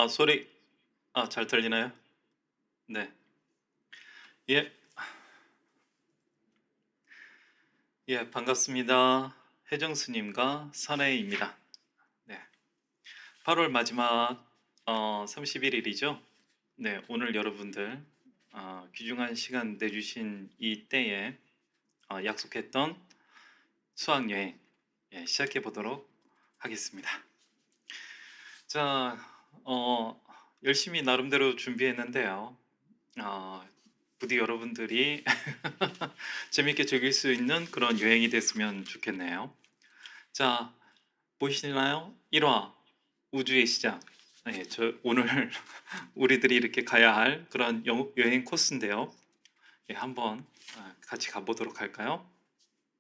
소리 잘 들리나요? 네. 예. 예, 반갑습니다. 혜정스 님과 선혜입니다. 네. 8월 마지막 31 일이죠. 네, 오늘 여러분들 귀중한 시간 내주신 이 때에 약속했던 수학 여행 시작해 보도록 하겠습니다. 자, 어 열심히 나름대로 준비했는데요. 어 부디 여러분들이 재밌게 즐길 수 있는 그런 여행이 됐으면 좋겠네요. 자, 보시나요? 1화 우주의 시작. 네, 저 오늘 우리들이 이렇게 가야 할 그런 여행 코스인데요. 예, 한번 같이 가보도록 할까요?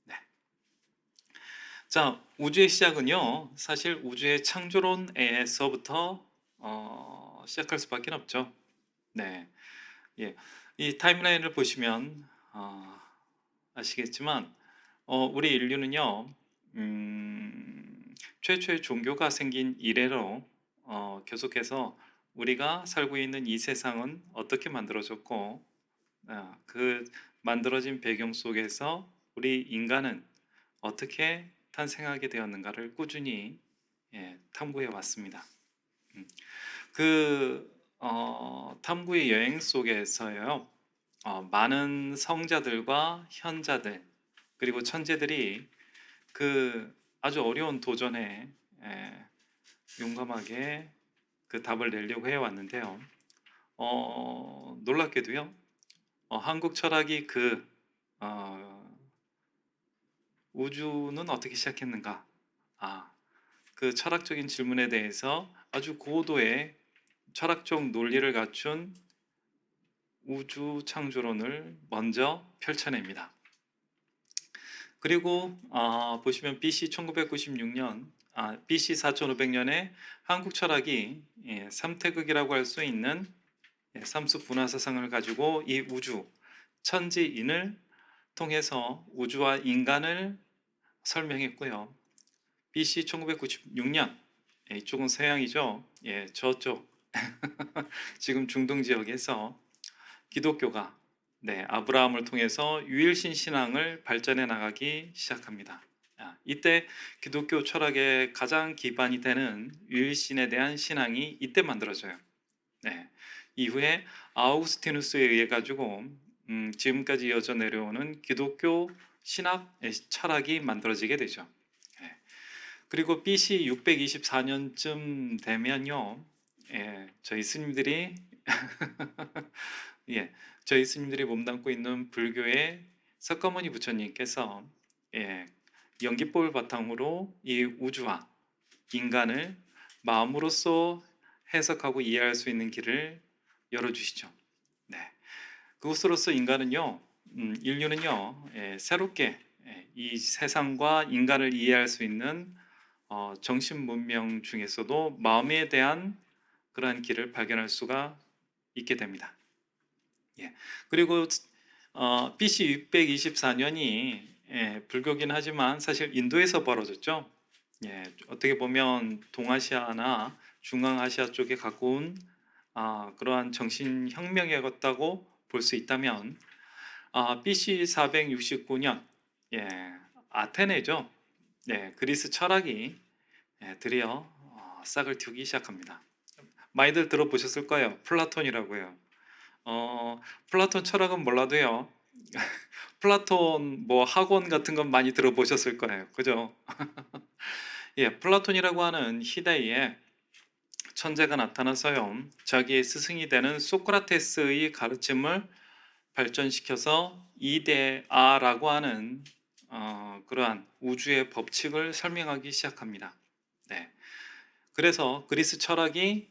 네. 자, 우주의 시작은요, 사실 우주의 창조론에서부터 시작할 수밖에 없죠. 네. 예. 이 타임라인을 보시면 아시겠지만 우리 인류는요, 최초의 종교가 생긴 이래로 계속해서 우리가 살고 있는 이 세상은 어떻게 만들어졌고, 그 만들어진 배경 속에서 우리 인간은 어떻게 탄생하게 되었는가를 꾸준히 탐구해 왔습니다. 음, 그 탐구의 여행 속에서요, 많은 성자들과 현자들 그리고 천재들이 그 아주 어려운 도전에 용감하게 그 답을 내려고 해왔는데요. 놀랍게도요, 한국 철학이 어, 우주는 어떻게 시작했는가? 그 철학적인 질문에 대해서 아주 고도의 철학적 논리를 갖춘 우주 창조론을 먼저 펼쳐냅니다. 그리고 보시면 BC 1996년, BC 4500년에 한국 철학이 삼태극이라고 할 수 있는 삼수 분화 사상을 가지고 이 우주, 천지인을 통해서 우주와 인간을 설명했고요. BC 1996년, 이쪽은 서양이죠. 예, 저쪽 지금 중동 지역에서 기독교가 아브라함을 통해서 유일신 신앙을 발전해 나가기 시작합니다. 이때 기독교 철학의 가장 기반이 되는 유일신에 대한 신앙이 이때 만들어져요. 네. 이후에 아우구스티누스에 의해 가지고 지금까지 이어져 내려오는 기독교 신학 철학이 만들어지게 되죠. 네. 그리고 BC 624년쯤 되면요, 저희 스님들이 예, 저희 스님들이 몸담고 있는 불교의 석가모니 부처님께서 예, 연기법을 바탕으로 이 우주와 인간을 마음으로써 해석하고 이해할 수 있는 길을 열어주시죠. 네, 그것으로서 인간은요, 인류는요, 새롭게 이 세상과 인간을 이해할 수 있는 정신 문명 중에서도 마음에 대한 그러한 길을 발견할 수가 있게 됩니다. 예. 그리고 BC 624년이 불교긴 하지만 사실 인도에서 벌어졌죠. 예, 어떻게 보면 동아시아나 중앙아시아 쪽에 가까운 그러한 정신혁명이었다고 볼 수 있다면 BC 469년 아테네죠. 그리스 철학이 드디어 싹을 틔우기 시작합니다. 많이들 들어보셨을 거예요. 플라톤이라고요. 플라톤 철학은 몰라도요. 플라톤 뭐 학원 같은 건 많이 들어보셨을 거예요. 그죠? 예, 플라톤이라고 하는 희대의 천재가 나타나서요. 자기의 스승이 되는 소크라테스의 가르침을 발전시켜서 이데아라고 하는 그러한 우주의 법칙을 설명하기 시작합니다. 네. 그래서 그리스 철학이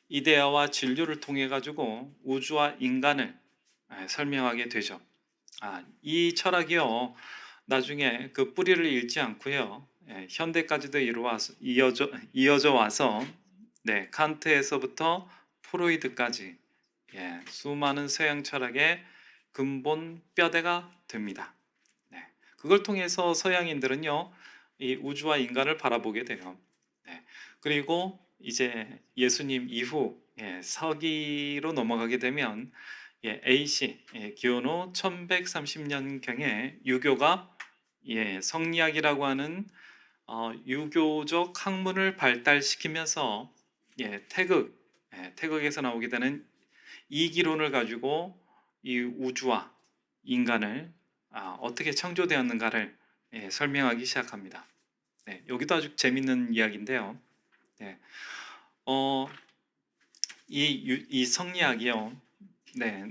이데아와 진료를 통해 가지고 우주와 인간을 설명하게 되죠. 이 철학이요, 나중에 그 뿌리를 잃지 않고요, 현대까지도 이어져 와서 칸트에서부터 프로이드까지 수많은 서양 철학의 근본 뼈대가 됩니다. 그걸 통해서 서양인들은요, 이 우주와 인간을 바라보게 돼요. 그리고 이제 예수님 이후 서기로 넘어가게 되면 AC 기원후 1130년경에 유교가 성리학이라고 하는 유교적 학문을 발달시키면서 태극에서 나오게 되는 이기론을 가지고 이 우주와 인간을 어떻게 창조되었는가를 설명하기 시작합니다. 여기도 아주 재밌는 이야기인데요. 네, 어, 이 성리학이요.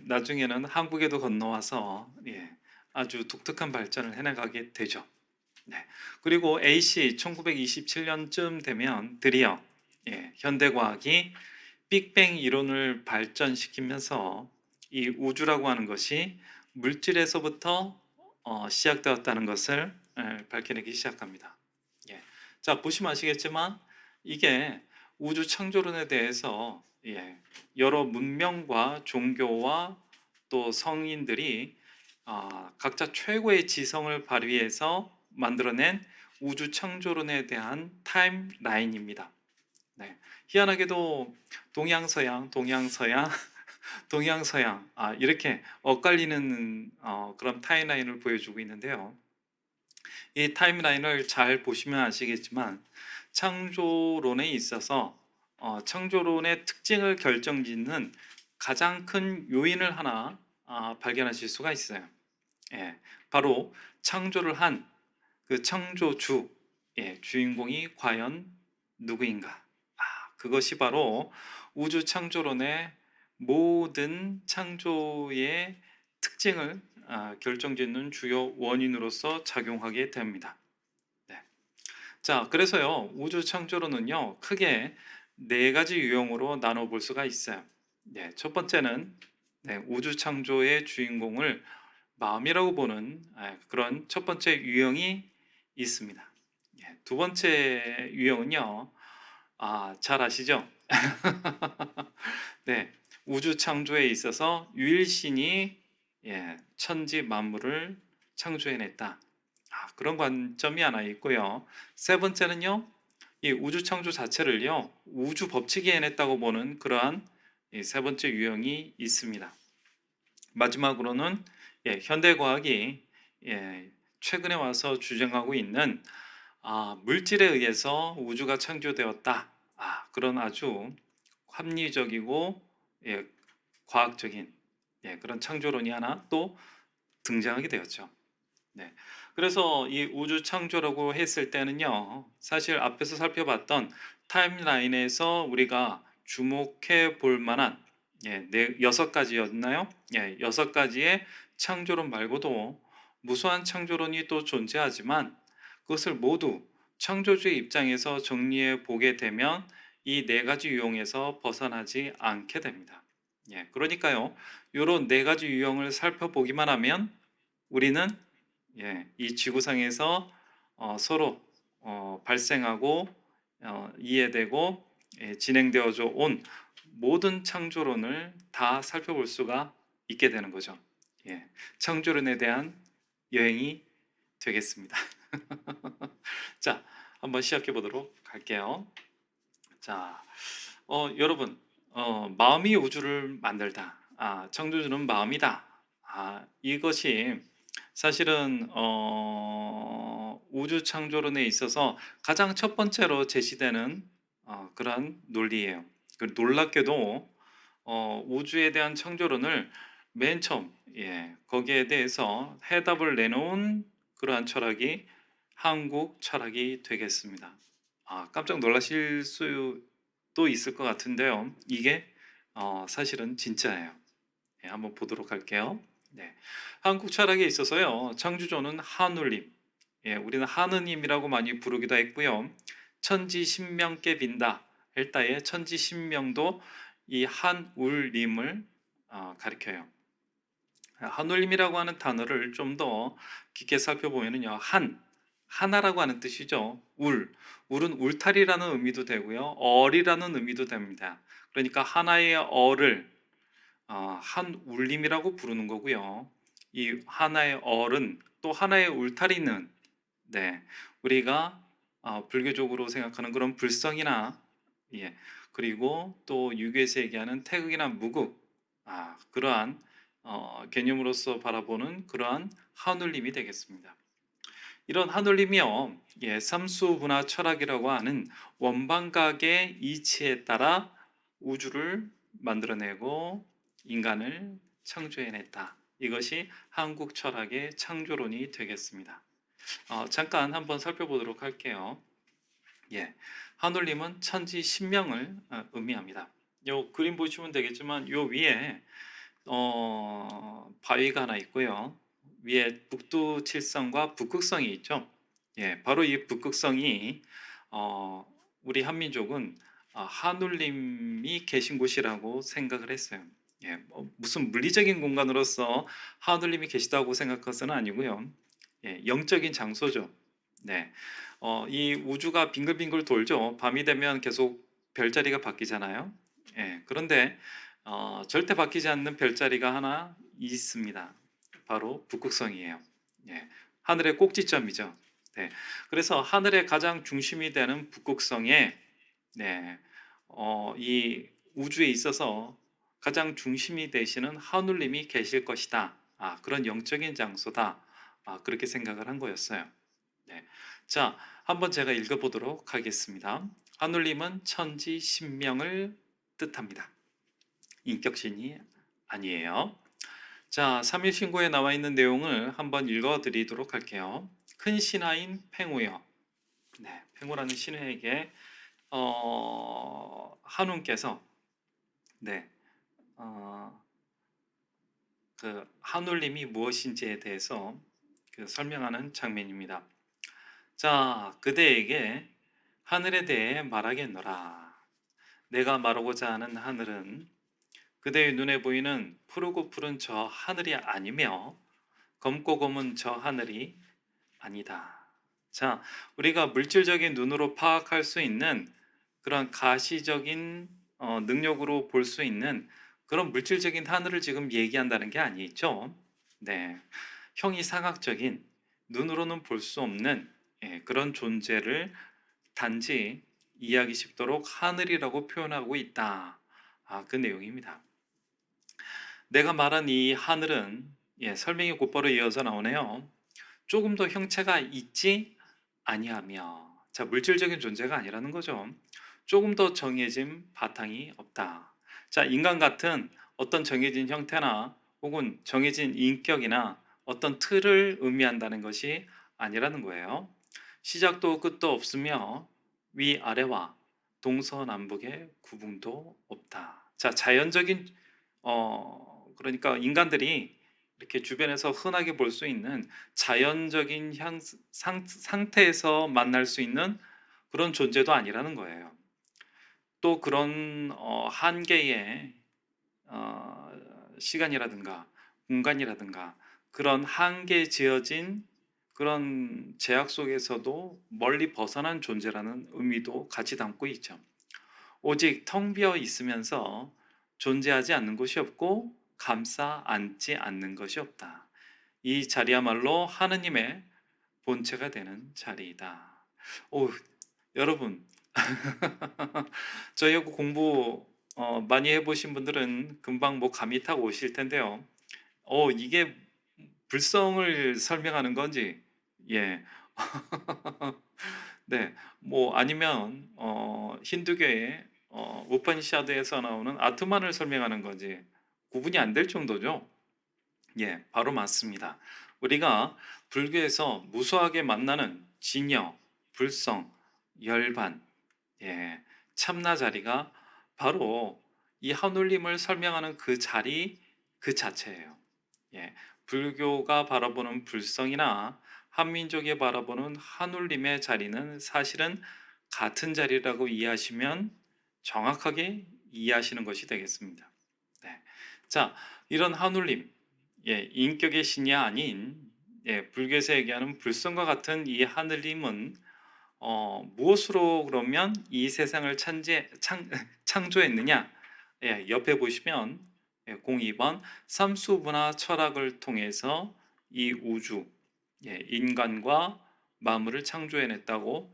나중에는 한국에도 건너와서 아주 독특한 발전을 해나가게 되죠. 그리고 AC 1927년쯤 되면 드디어 현대과학이 빅뱅 이론을 발전시키면서 이 우주라고 하는 것이 물질에서부터 시작되었다는 것을 밝혀내기 시작합니다. 자, 보시면 아시겠지만 이게 우주 창조론에 대해서 여러 문명과 종교와 또 성인들이 각자 최고의 지성을 발휘해서 만들어낸 우주 창조론에 대한 타임라인입니다. 희한하게도 동양서양, 동양서양, 동양서양 이렇게 엇갈리는 그런 타임라인을 보여주고 있는데요. 이 타임라인을 잘 보시면 아시겠지만 창조론에 있어서 창조론의 특징을 결정짓는 가장 큰 요인을 하나 발견하실 수가 있어요. 바로 창조를 한 그 창조주 주인공이 과연 누구인가? 그것이 바로 우주 창조론의 모든 창조의 특징을 결정짓는 주요 원인으로서 작용하게 됩니다. 자, 그래서요, 우주 창조론은요, 크게 네 가지 유형으로 나눠볼 수가 있어요. 첫 번째는 우주 창조의 주인공을 마음이라고 보는 그런 첫 번째 유형이 있습니다. 두 번째 유형은요, 잘 아시죠? 우주 창조에 있어서 유일신이 천지 만물을 창조해냈다. 그런 관점이 하나 있고요. 세 번째는요, 이 우주 창조 자체를요, 우주 법칙이 해냈다고 보는 그러한 세 번째 유형이 있습니다. 마지막으로는 현대 과학이 최근에 와서 주장하고 있는 물질에 의해서 우주가 창조되었다. 그런 아주 합리적이고 과학적인 그런 창조론이 하나 또 등장하게 되었죠. 그래서 이 우주 창조라고 했을 때는요, 사실 앞에서 살펴봤던 타임라인에서 우리가 주목해 볼 만한 여섯 가지였나요? 여섯 가지의 창조론 말고도 무수한 창조론이 또 존재하지만 그것을 모두 창조주의 입장에서 정리해 보게 되면 이 네 가지 유형에서 벗어나지 않게 됩니다. 그러니까요, 이런 네 가지 유형을 살펴보기만 하면 우리는 이 지구상에서 서로 발생하고 이해되고 진행되어져 온 모든 창조론을 다 살펴볼 수가 있게 되는 거죠. 창조론에 대한 여행이 되겠습니다. 자, 한번 시작해 보도록 할게요. 자, 여러분, 마음이 우주를 만들다. 창조주는 마음이다. 이것이 사실은 우주 창조론에 있어서 가장 첫 번째로 제시되는 그런 논리예요. 놀랍게도 우주에 대한 창조론을 맨 처음 거기에 대해서 해답을 내놓은 그러한 철학이 한국 철학이 되겠습니다. 깜짝 놀라실 수도 있을 것 같은데요. 이게 사실은 진짜예요. 한번 보도록 할게요. 한국 철학에 있어서요, 창조주는 한울림, 우리는 하느님이라고 많이 부르기도 했고요. 천지신명께 빈다 할 때의 천지신명도 이 한울림을 가리켜요. 한울림이라고 하는 단어를 좀 더 깊게 살펴보면요, 하나라고 하는 뜻이죠. 울은 울타리라는 의미도 되고요, 얼이라는 의미도 됩니다. 그러니까 하나의 얼을 한울림이라고 부르는 거고요. 이 하나의 얼은 또 하나의 울타리는 우리가 불교적으로 생각하는 그런 불성이나 예. 그리고 또 유교에서 얘기하는 태극이나 무극, 그러한 개념으로서 바라보는 그러한 하늘림이 되겠습니다. 이런 하늘림이요, 예, 삼수분화 철학이라고 하는 원방각의 이치에 따라 우주를 만들어내고 인간을 창조해냈다. 이것이 한국 철학의 창조론이 되겠습니다. 잠깐 한번 살펴보도록 할게요. 예, 하늘림은 천지 신명을 의미합니다. 요 그림 보시면 되겠지만 요 위에 바위가 하나 있고요. 위에 북두칠성과 북극성이 있죠. 예, 바로 이 북극성이 어, 우리 한민족은 하늘님이 계신 곳이라고 생각을 했어요. 예, 무슨 물리적인 공간으로서 하늘님이 계시다고 생각해서는 아니고요. 예, 영적인 장소죠. 네, 이 우주가 빙글빙글 돌죠. 밤이 되면 계속 별자리가 바뀌잖아요. 예, 그런데 절대 바뀌지 않는 별자리가 하나 있습니다. 바로 북극성이에요. 예, 하늘의 꼭지점이죠. 네, 그래서 하늘의 가장 중심이 되는 북극성에 네, 이 우주에 있어서 가장 중심이 되시는 하늘님이 계실 것이다. 그런 영적인 장소다. 그렇게 생각을 한 거였어요. 네, 자, 한번 제가 읽어보도록 하겠습니다. 하늘님은 천지 신명을 뜻합니다. 인격신이 아니에요. 자, 삼일신고에 나와 있는 내용을 한번 읽어드리도록 할게요. 큰 신하인 팽우여. 네, 팽우라는 신하에게 한운께서 네, 어, 그 한울림이 무엇인지에 대해서 설명하는 장면입니다. 자, 그대에게 하늘에 대해 말하겠노라. 내가 말하고자 하는 하늘은 그대의 눈에 보이는 푸르고 푸른 저 하늘이 아니며 검고 검은 저 하늘이 아니다. 자, 우리가 물질적인 눈으로 파악할 수 있는 그런 가시적인 능력으로 볼 수 있는 그런 물질적인 하늘을 지금 얘기한다는 게 아니죠. 네, 형이상학적인 눈으로는 볼 수 없는 그런 존재를 단지 이해하기 쉽도록 하늘이라고 표현하고 있다. 그 내용입니다. 내가 말한 이 하늘은 설명이 곧바로 이어서 나오네요. 조금 더 형체가 있지 아니하며, 자, 물질적인 존재가 아니라는 거죠. 조금 더 정해진 바탕이 없다. 자, 인간 같은 어떤 정해진 형태나 혹은 정해진 인격이나 어떤 틀을 의미한다는 것이 아니라는 거예요. 시작도 끝도 없으며 위아래와 동서남북의 구분도 없다. 자, 자연적인 그러니까 인간들이 이렇게 주변에서 흔하게 볼 수 있는 자연적인 상태에서 만날 수 있는 그런 존재도 아니라는 거예요. 또 그런 한계의 어, 시간이라든가 공간이라든가 그런 한계에 지어진 그런 제약 속에서도 멀리 벗어난 존재라는 의미도 같이 담고 있죠. 오직 텅 비어 있으면서 존재하지 않는 것이 없고 감싸 안지 않는 것이 없다. 이 자리야말로 하느님의 본체가 되는 자리이다. 오, 여러분, 저희하고 공부 많이 해보신 분들은 금방 뭐 감이 딱 오실 텐데요. 이게 불성을 설명하는 건지, 예, 네, 뭐 아니면 힌두교의 우파니샤드에서 나오는 아트만을 설명하는 건지 구분이 안 될 정도죠. 예, 바로 맞습니다. 우리가 불교에서 무수하게 만나는 진여, 불성, 열반, 예, 참나 자리가 바로 이 한울림을 설명하는 그 자리 그 자체예요. 예, 불교가 바라보는 불성이나 한민족이 바라보는 한울림의 자리는 사실은 같은 자리라고 이해하시면 정확하게 이해하시는 것이 되겠습니다. 네. 자, 이런 한울림, 인격의 신이 아닌 불교에서 얘기하는 불성과 같은 이 하늘님은 무엇으로 그러면 이 세상을 창조했느냐? 옆에 보시면 02번 삼수분화 철학을 통해서 이 우주, 인간과 만물을 창조해냈다고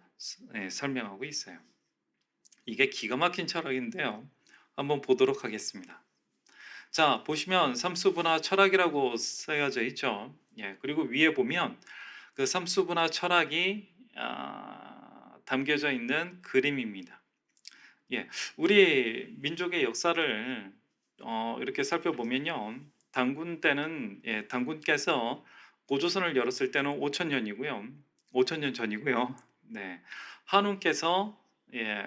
설명하고 있어요. 이게 기가 막힌 철학인데요. 한번 보도록 하겠습니다. 자, 보시면 삼수분화 철학이라고 쓰여져 있죠. 예, 그리고 위에 보면 그 삼수분화 철학이 담겨져 있는 그림입니다. 예, 우리 민족의 역사를 이렇게 살펴보면요. 단군 때는 단군께서 고조선을 열었을 때는 5,000년이고요. 5,000년 전이고요. 네. 한운께서 예,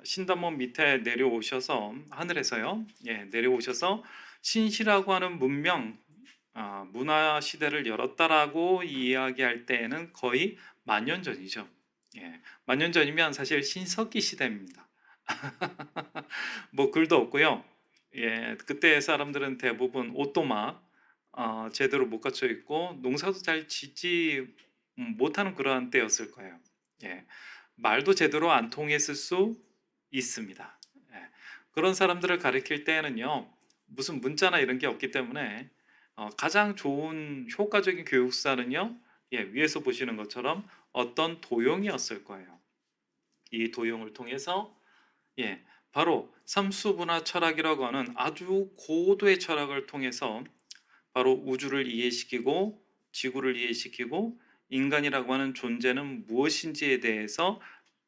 신단문 밑에 내려오셔서 하늘에서요. 예, 내려오셔서 신시라고 하는 문명 문화 시대를 열었다라고 이야기할 때에는 거의 만년 전이죠. 예. 만년 전이면 사실 신석기 시대입니다. 뭐 글도 없고요. 예, 그때 사람들은 대부분 옷도막 제대로 못 갖춰 있고 농사도 잘 짓지 못하는 그러한 때였을 거예요. 예, 말도 제대로 안 통했을 수 있습니다. 예, 그런 사람들을 가리킬 때에는요, 무슨 문자나 이런 게 없기 때문에 가장 좋은 효과적인 교육사는요, 예, 위에서 보시는 것처럼 어떤 도용이었을 거예요. 이 도용을 통해서 예, 바로 삼수분화 철학이라고 하는 아주 고도의 철학을 통해서 바로 우주를 이해시키고 지구를 이해시키고 인간이라고 하는 존재는 무엇인지에 대해서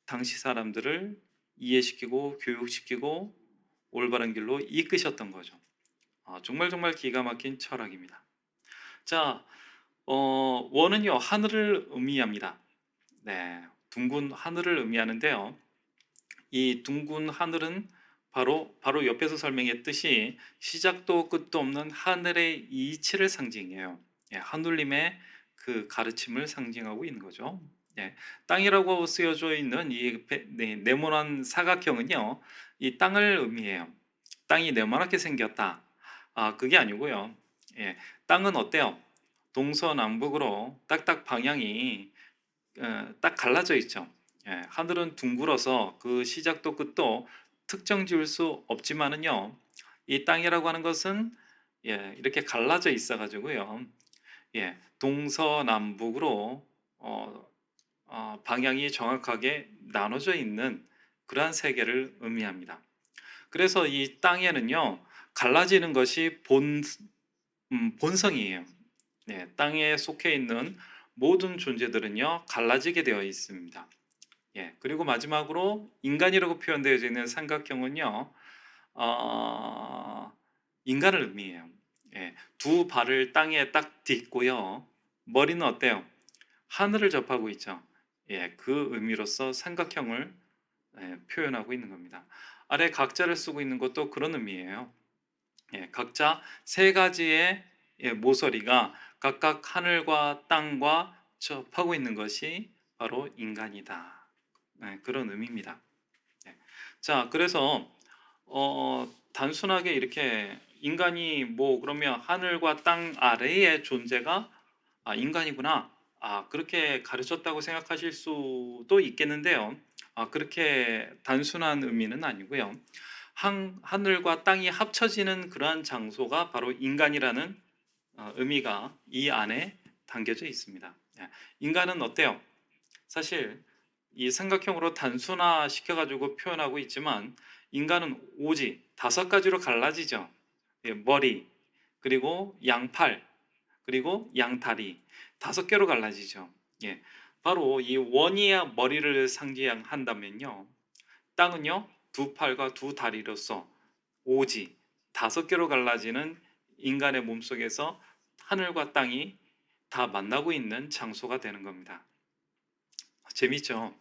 당시 사람들을 이해시키고 교육시키고 올바른 길로 이끄셨던 거죠. 정말 정말 기가 막힌 철학입니다. 자, 원은요 하늘을 의미합니다. 네, 둥근 하늘을 의미하는데요. 이 둥근 하늘은 바로 옆에서 설명했듯이 시작도 끝도 없는 하늘의 이치를 상징해요. 예, 하늘님의 그 가르침을 상징하고 있는 거죠. 예, 땅이라고 쓰여져 있는 이 네모난 사각형은요, 이 땅을 의미해요. 땅이 네모나게 생겼다. 그게 아니고요. 예, 땅은 어때요? 동서남북으로 딱딱 방향이 딱 갈라져 있죠. 예, 하늘은 둥글어서 그 시작도 끝도 특정 지을 수 없지만은요. 이 땅이라고 하는 것은 예, 이렇게 갈라져 있어 가지고요. 예, 동서남북으로 방향이 정확하게 나눠져 있는 그러한 세계를 의미합니다. 그래서 이 땅에는요. 갈라지는 것이 본성이에요. 네, 땅에 속해 있는 모든 존재들은요 갈라지게 되어 있습니다. 예, 그리고 마지막으로 인간이라고 표현되어 있는 삼각형은요 어, 인간을 의미해요. 예, 두 발을 땅에 딱 딛고요 머리는 어때요? 하늘을 접하고 있죠. 예, 그 의미로서 삼각형을 표현하고 있는 겁니다. 아래 각자를 쓰고 있는 것도 그런 의미예요. 예, 각자 세 가지의 모서리가 각각 하늘과 땅과 접하고 있는 것이 바로 인간이다. 그런 의미입니다. 예. 자, 그래서 단순하게 이렇게 인간이 뭐 그러면 하늘과 땅 아래의 존재가 인간이구나. 그렇게 가르쳤다고 생각하실 수도 있겠는데요. 그렇게 단순한 의미는 아니고요. 하늘과 땅이 합쳐지는 그러한 장소가 바로 인간이라는 의미가 이 안에 담겨져 있습니다. 예. 인간은 어때요? 사실 이 삼각형으로 단순화 시켜가지고 표현하고 있지만 인간은 오직 다섯 가지로 갈라지죠. 예, 머리, 그리고 양팔, 그리고 양다리 다섯 개로 갈라지죠. 예, 바로 이 원이야 머리를 상징한다면요. 땅은요 두 팔과 두 다리로서 오지 다섯 개로 갈라지는 인간의 몸속에서 하늘과 땅이 다 만나고 있는 장소가 되는 겁니다. 재밌죠?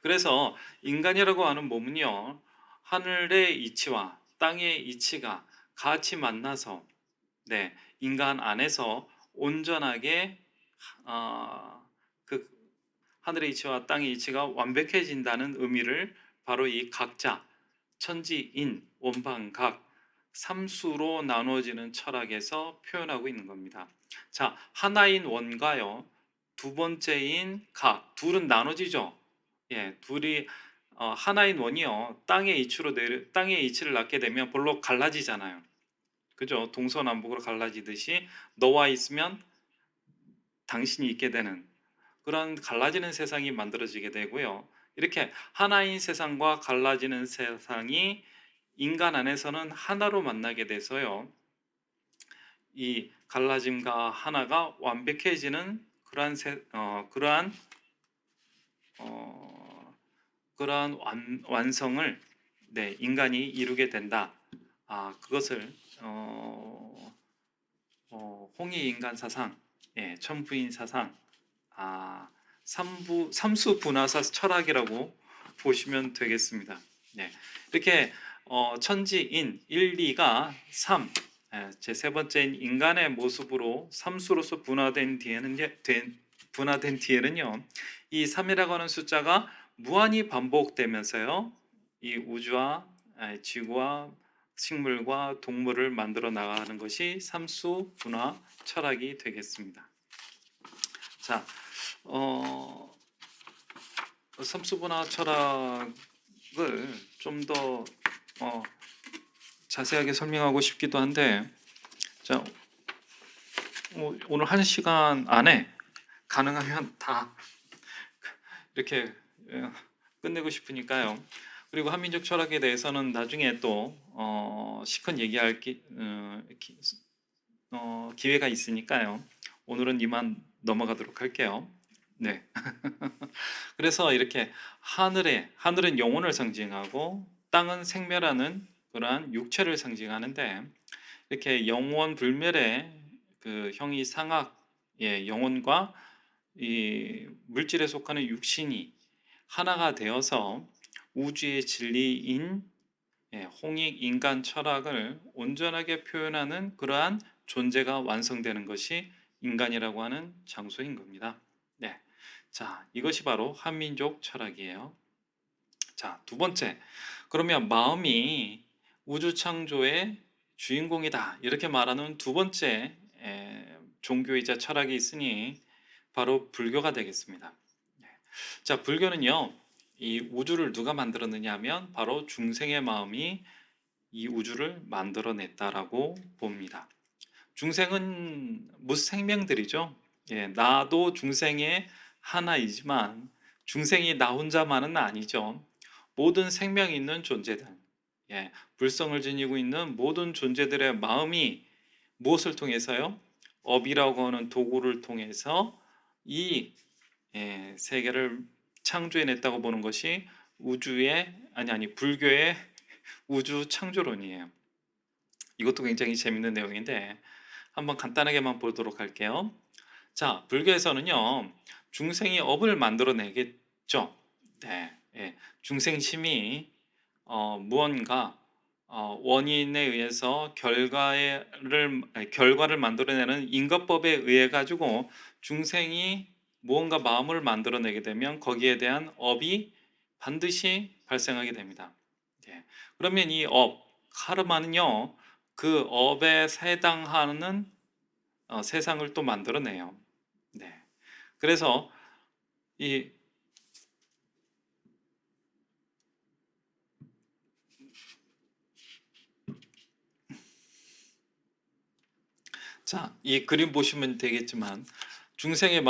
그래서 인간이라고 하는 몸은요, 하늘의 이치와 땅의 이치가 같이 만나서, 네, 인간 안에서 온전하게 그 하늘의 이치와 땅의 이치가 완벽해진다는 의미를 바로 이 각자 천지인 원방각 삼수로 나누어지는 철학에서 표현하고 있는 겁니다. 자, 하나인 원과요. 두 번째인 각 둘은 나눠지죠. 예, 둘이 하나인 원이요. 땅의 이치를 낳게 되면 별로 갈라지잖아요. 그죠? 동서남북으로 갈라지듯이 너와 있으면 당신이 있게 되는 그런 갈라지는 세상이 만들어지게 되고요. 이렇게 하나인 세상과 갈라지는 세상이 인간 안에서는 하나로 만나게 돼서요. 이 갈라짐과 하나가 완벽해지는 어, 그러한 완성을 인간이 이루게 된다. 그것을 홍익인간 사상, 천부인 사상, 아, 삼수분화사 철학이라고 보시면 되겠습니다. 네, 이렇게 천지인 1, 2가 3, 제 세 번째인 인간의 모습으로 삼수로서 분화된 뒤에는요, 이 3이라고 하는 숫자가 무한히 반복되면서요, 이 우주와 지구와 식물과 동물을 만들어 나가는 것이 삼수 분화 철학이 되겠습니다. 자, 어, 삼수 분화 철학을 좀 더 자세하게 설명하고 싶기도 한데, 자, 오늘 1시간 안에 가능하면 다 이렇게 끝내고 싶으니까요. 그리고 한민족 철학에 대해서는 나중에 또 시컷 얘기할 기회가 있으니까요. 오늘은 이만 넘어가도록 할게요. 네. 그래서 이렇게 하늘은 영혼을 상징하고 땅은 생멸하는 그러한 육체를 상징하는데, 이렇게 영원 불멸의 그 형이상학, 영혼과 이 물질에 속하는 육신이 하나가 되어서 우주의 진리인 홍익 인간 철학을 온전하게 표현하는 그러한 존재가 완성되는 것이 인간이라고 하는 장소인 겁니다. 네. 자, 이것이 바로 한민족 철학이에요. 자, 두 번째. 그러면 마음이 우주 창조의 주인공이다. 이렇게 말하는 두 번째 종교이자 철학이 있으니 바로 불교가 되겠습니다. 네. 자, 불교는요, 이 우주를 누가 만들었느냐 하면 바로 중생의 마음이 이 우주를 만들어냈다라고 봅니다. 중생은 무생명들이죠. 나도 중생의 하나이지만 중생이 나 혼자만은 아니죠. 모든 생명 있는 존재들, 불성을 지니고 있는 모든 존재들의 마음이 무엇을 통해서요? 업이라고 하는 도구를 통해서 이 세계를 창조해냈다고 보는 것이 불교의 우주 창조론이에요. 이것도 굉장히 재밌는 내용인데 한번 간단하게만 보도록 할게요. 자, 불교에서는요, 중생이 업을 만들어내겠죠. 네, 중생심이 무언가 원인에 의해서 결과를 만들어내는 인과법에 의해 가지고 중생이 무언가 마음을 만들어내게 되면 거기에 대한 업이 반드시 발생하게 됩니다. 그러면 이 카르마는요, 그 업에 해당하는 세상을 또 만들어내요. 네. 그래서 이 자, 이 그림 보시면 되겠지만 중생이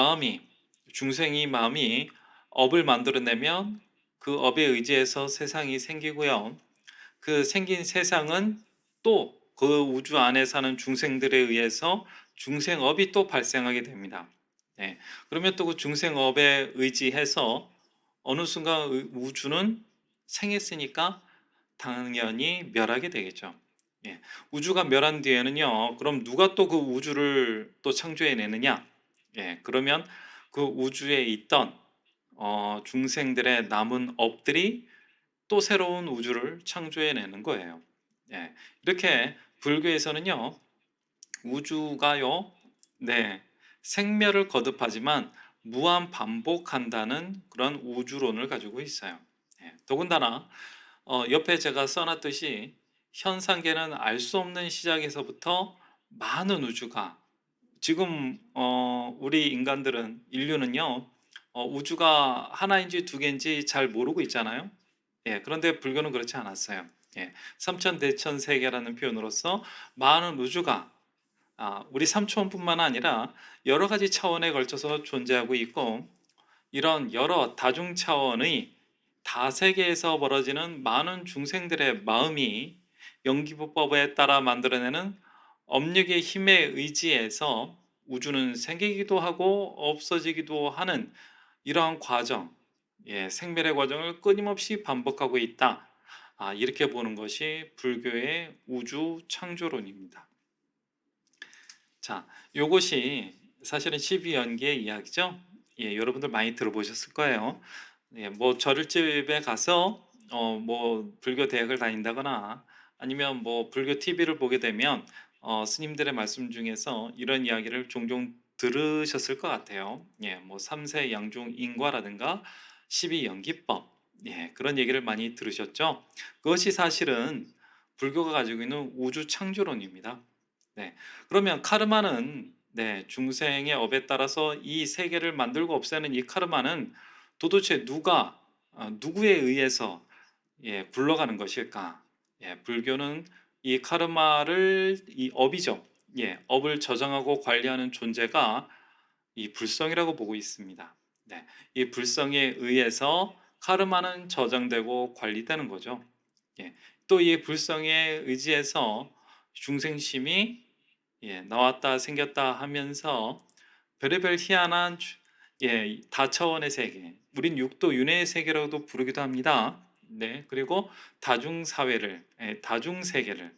마음이 업을 만들어내면 그 업에 의지해서 세상이 생기고요. 그 생긴 세상은 또 그 우주 안에 사는 중생들에 의해서 중생업이 또 발생하게 됩니다. 네. 그러면 또 그 중생업에 의지해서 어느 순간 우주는 생했으니까 당연히 멸하게 되겠죠. 우주가 멸한 뒤에는요, 그럼 누가 또 그 우주를 또 창조해내느냐? 그러면 그 우주에 있던 중생들의 남은 업들이 또 새로운 우주를 창조해내는 거예요. 이렇게 불교에서는요, 우주가요, 생멸을 거듭하지만 무한 반복한다는 그런 우주론을 가지고 있어요. 더군다나 옆에 제가 써놨듯이 현상계는 알 수 없는 시작에서부터 많은 우주가 지금 우리 인류는요, 우주가 하나인지 두 개인지 잘 모르고 있잖아요. 그런데 불교는 그렇지 않았어요. 삼천대천 세계라는 표현으로서 많은 우주가 우리 3차원뿐만 아니라 여러 가지 차원에 걸쳐서 존재하고 있고, 이런 여러 다중 차원의 다세계에서 벌어지는 많은 중생들의 마음이 연기법에 따라 만들어내는 업력의 힘에 의지해서 우주는 생기기도 하고 없어지기도 하는 이러한 과정, 생멸의 과정을 끊임없이 반복하고 있다. 이렇게 보는 것이 불교의 우주 창조론입니다. 자, 요것이 사실은 12연기의 이야기죠. 여러분들 많이 들어보셨을 거예요. 뭐 절집에 가서 뭐 불교 대학을 다닌다거나 아니면 뭐 불교 TV를 보게 되면 스님들의 말씀 중에서 이런 이야기를 종종 들으셨을 것 같아요. 뭐 삼세 양중 인과라든가 12연기법, 그런 얘기를 많이 들으셨죠. 그것이 사실은 불교가 가지고 있는 우주 창조론입니다. 네. 그러면 카르마는, 중생의 업에 따라서 이 세계를 만들고 없애는 이 카르마는 도대체 누구에 의해서 굴러가는 것일까? 불교는 이 카르마를, 이 업이죠. 업을 저장하고 관리하는 존재가 이 불성이라고 보고 있습니다. 이 불성에 의해서 카르마는 저장되고 관리되는 거죠. 또 이 불성에 의지해서 중생심이 나왔다 생겼다 하면서 별의별 희한한 다차원의 세계, 우린 육도 윤회의 세계라고도 부르기도 합니다. 그리고 다중사회를, 다중세계를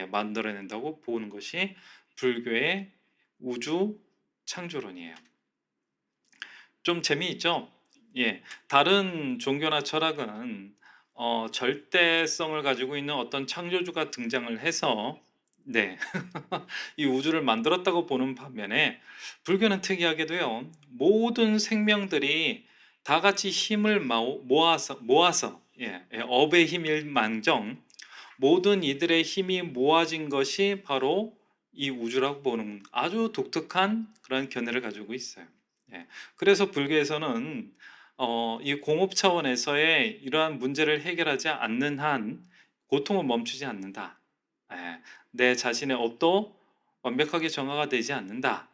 만들어낸다고 보는 것이 불교의 우주 창조론이에요. 좀 재미있죠? 다른 종교나 철학은 절대성을 가지고 있는 어떤 창조주가 등장을 해서 이 우주를 만들었다고 보는 반면에 불교는 특이하게도요, 모든 생명들이 다 같이 힘을 모아서 업의 힘일망정 모든 이들의 힘이 모아진 것이 바로 이 우주라고 보는 아주 독특한 그런 견해를 가지고 있어요. 그래서 불교에서는 이 공업 차원에서의 이러한 문제를 해결하지 않는 한 고통은 멈추지 않는다. 내 자신의 업도 완벽하게 정화가 되지 않는다.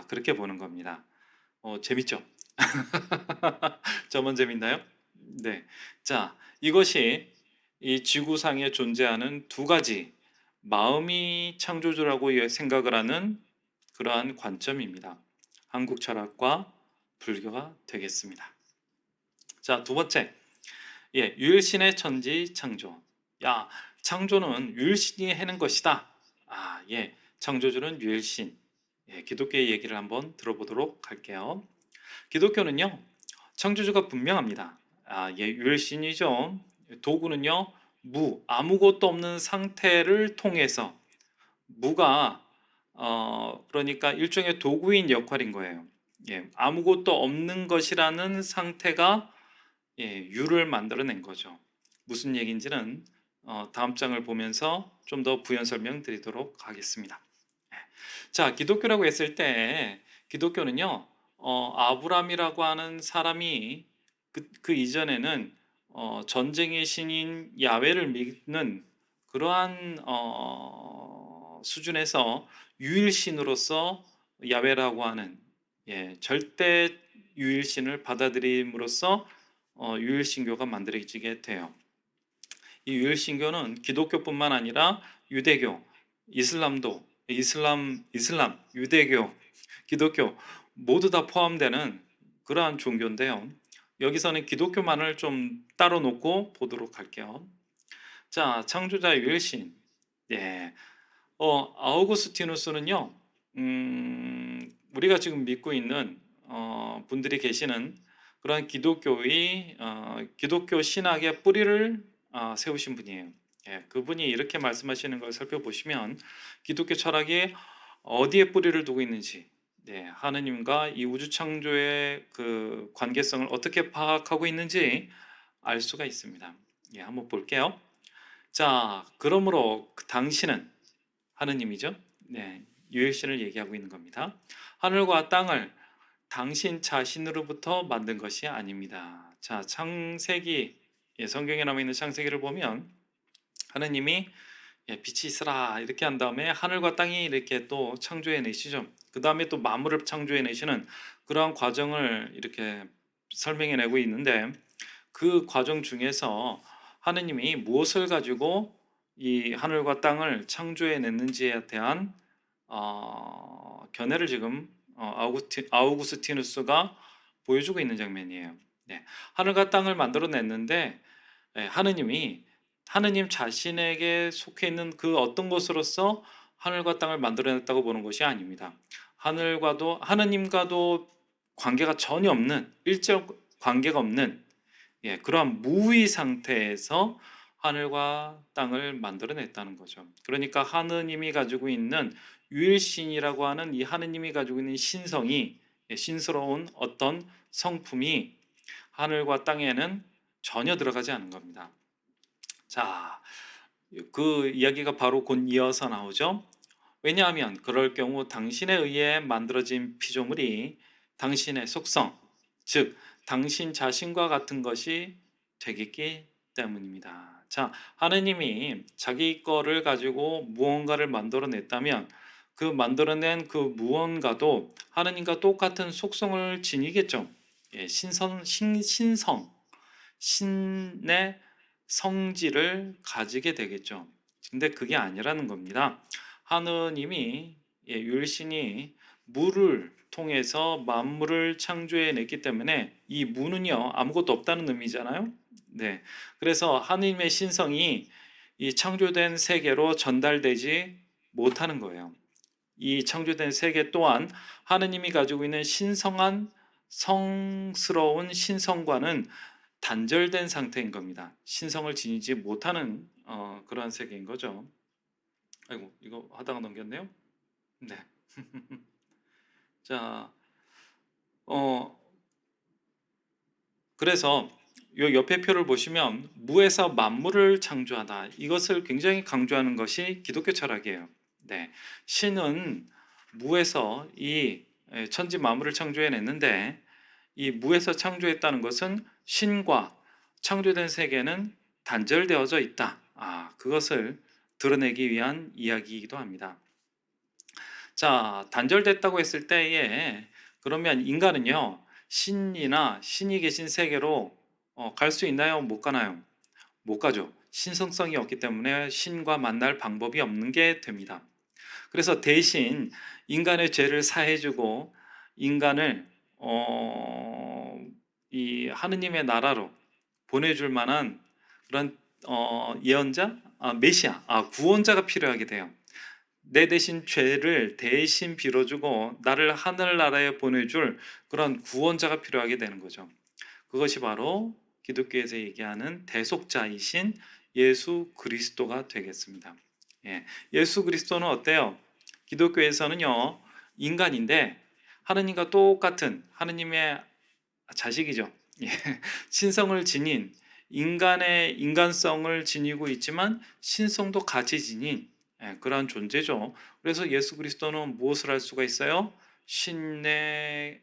그렇게 보는 겁니다. 재밌죠? 저만 재밌나요? 네. 자, 이것이 이 지구상에 존재하는 두 가지 마음이 창조주라고 생각을 하는 그러한 관점입니다. 한국 철학과 불교가 되겠습니다. 자, 두 번째. 유일신의 천지 창조. 창조는 유일신이 해낸 것이다. 창조주는 유일신. 기독교의 얘기를 한번 들어보도록 할게요. 기독교는요, 창조주가 분명합니다. 유일신이죠. 도구는요, 아무것도 없는 상태를 통해서 무가 그러니까 일종의 도구인 역할인 거예요. 아무것도 없는 것이라는 상태가 유를 만들어낸 거죠. 무슨 얘기인지는 다음 장을 보면서 좀 더 부연 설명드리도록 하겠습니다. 자, 기독교라고 했을 때 기독교는요, 아브람이라고 하는 사람이 그 이전에는 전쟁의 신인 야훼를 믿는 그러한 수준에서 유일신으로서 야훼라고 하는 절대 유일신을 받아들임으로써 유일신교가 만들어지게 돼요. 이 유일신교는 기독교뿐만 아니라 유대교, 이슬람, 유대교, 기독교 모두 다 포함되는 그러한 종교인데요. 여기서는 기독교만을 좀 따로 놓고 보도록 할게요. 자, 창조자 유일신. 아우구스티누스는요, 우리가 지금 믿고 있는 분들이 계시는 그런 기독교 신학의 뿌리를 세우신 분이에요. 그분이 이렇게 말씀하시는 걸 살펴보시면 기독교 철학이 어디에 뿌리를 두고 있는지, 하느님과 이 우주 창조의 그 관계성을 어떻게 파악하고 있는지 알 수가 있습니다. 한번 볼게요. 자, 그러므로 당신은 하느님이죠. 유일신을 얘기하고 있는 겁니다. 하늘과 땅을 당신 자신으로부터 만든 것이 아닙니다. 자, 창세기, 성경에 나와 있는 창세기를 보면 하느님이 빛이 있으라 이렇게 한 다음에 하늘과 땅이 이렇게 또 창조해 내시죠. 그 다음에 또 만물을 창조해 내시는 그러한 과정을 이렇게 설명해 내고 있는데, 그 과정 중에서 하느님이 무엇을 가지고 이 하늘과 땅을 창조해 냈는지에 대한 견해를 지금 아우구스티누스가 보여주고 있는 장면이에요. 네. 하늘과 땅을 만들어 냈는데 하느님이 하느님 자신에게 속해 있는 그 어떤 것으로서 하늘과 땅을 만들어냈다고 보는 것이 아닙니다. 하늘과도 하느님과도 관계가 전혀 없는 일적 관계가 없는 그러한 무의 상태에서 하늘과 땅을 만들어냈다는 거죠. 그러니까 하느님이 가지고 있는 유일신이라고 하는 이 하느님이 가지고 있는 신성이 신스러운 어떤 성품이 하늘과 땅에는 전혀 들어가지 않은 겁니다. 자, 그 이야기가 바로 곧 이어서 나오죠. 왜냐하면 그럴 경우 당신에 의해 만들어진 피조물이 당신의 속성, 즉 당신 자신과 같은 것이 되겠기 때문입니다. 자, 하느님이 자기 거를 가지고 무언가를 만들어냈다면 그 만들어낸 그 무언가도 하느님과 똑같은 속성을 지니겠죠. 신의 성질을 가지게 되겠죠. 근데 그게 아니라는 겁니다. 하느님이 율신이 물을 통해서 만물을 창조해 냈기 때문에 이 무는요 아무것도 없다는 의미잖아요. 네, 그래서 하느님의 신성이 이 창조된 세계로 전달되지 못하는 거예요. 이 창조된 세계 또한 하느님이 가지고 있는 신성한 성스러운 신성과는 단절된 상태인 겁니다. 신성을 지니지 못하는 그러한 세계인 거죠. 아이고, 이거 하다가 넘겼네요. 네. 자, 어, 그래서 요 옆에 표를 보시면 무에서 만물을 창조하다. 이것을 굉장히 강조하는 것이 기독교 철학이에요. 네. 신은 무에서 이 천지 만물을 창조해냈는데 이 무에서 창조했다는 것은 신과 창조된 세계는 단절되어져 있다. 그것을 드러내기 위한 이야기이기도 합니다. 자, 단절됐다고 했을 때에 그러면 인간은요, 신이나 신이 계신 세계로 갈 수 있나요? 못 가나요? 못 가죠. 신성성이 없기 때문에 신과 만날 방법이 없는 게 됩니다. 그래서 대신 인간의 죄를 사해주고 인간을 이 하느님의 나라로 보내줄 만한 그런 예언자, 메시아, 구원자가 필요하게 돼요. 내 대신 죄를 대신 빌어주고 나를 하늘나라에 보내줄 그런 구원자가 필요하게 되는 거죠. 그것이 바로 기독교에서 얘기하는 대속자이신 예수 그리스도가 되겠습니다. 예수 그리스도는 어때요? 기독교에서는요, 인간인데 하느님과 똑같은 하느님의 자식이죠. 신성을 지닌 인간의 인간성을 지니고 있지만 신성도 같이 지닌 그러한 존재죠. 그래서 예수 그리스도는 무엇을 할 수가 있어요? 신과의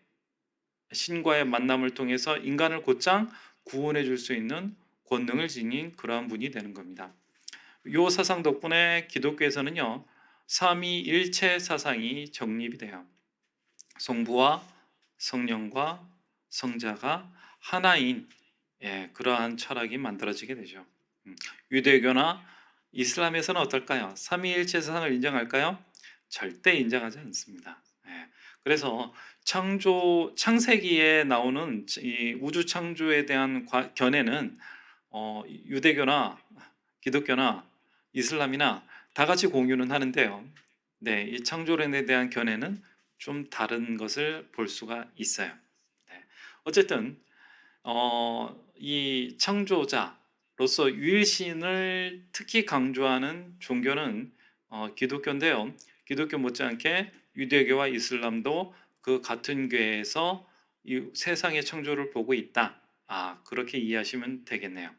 만남을 통해서 인간을 곧장 구원해 줄 수 있는 권능을 지닌 그러한 분이 되는 겁니다. 이 사상 덕분에 기독교에서는요, 삼위일체 사상이 정립이 돼요. 성부와 성령과 성자가 하나인 그러한 철학이 만들어지게 되죠. 유대교나 이슬람에서는 어떨까요? 삼위일체 사상을 인정할까요? 절대 인정하지 않습니다. 그래서 창세기에 나오는 이 우주 창조에 대한 견해는 유대교나 기독교나 이슬람이나 다 같이 공유는 하는데요. 이 창조론에 대한 견해는 좀 다른 것을 볼 수가 있어요. 어쨌든 이 창조자로서 유일신을 특히 강조하는 종교는 기독교인데요. 기독교 못지않게 유대교와 이슬람도 그 같은 궤에서 이 세상의 창조를 보고 있다. 그렇게 이해하시면 되겠네요.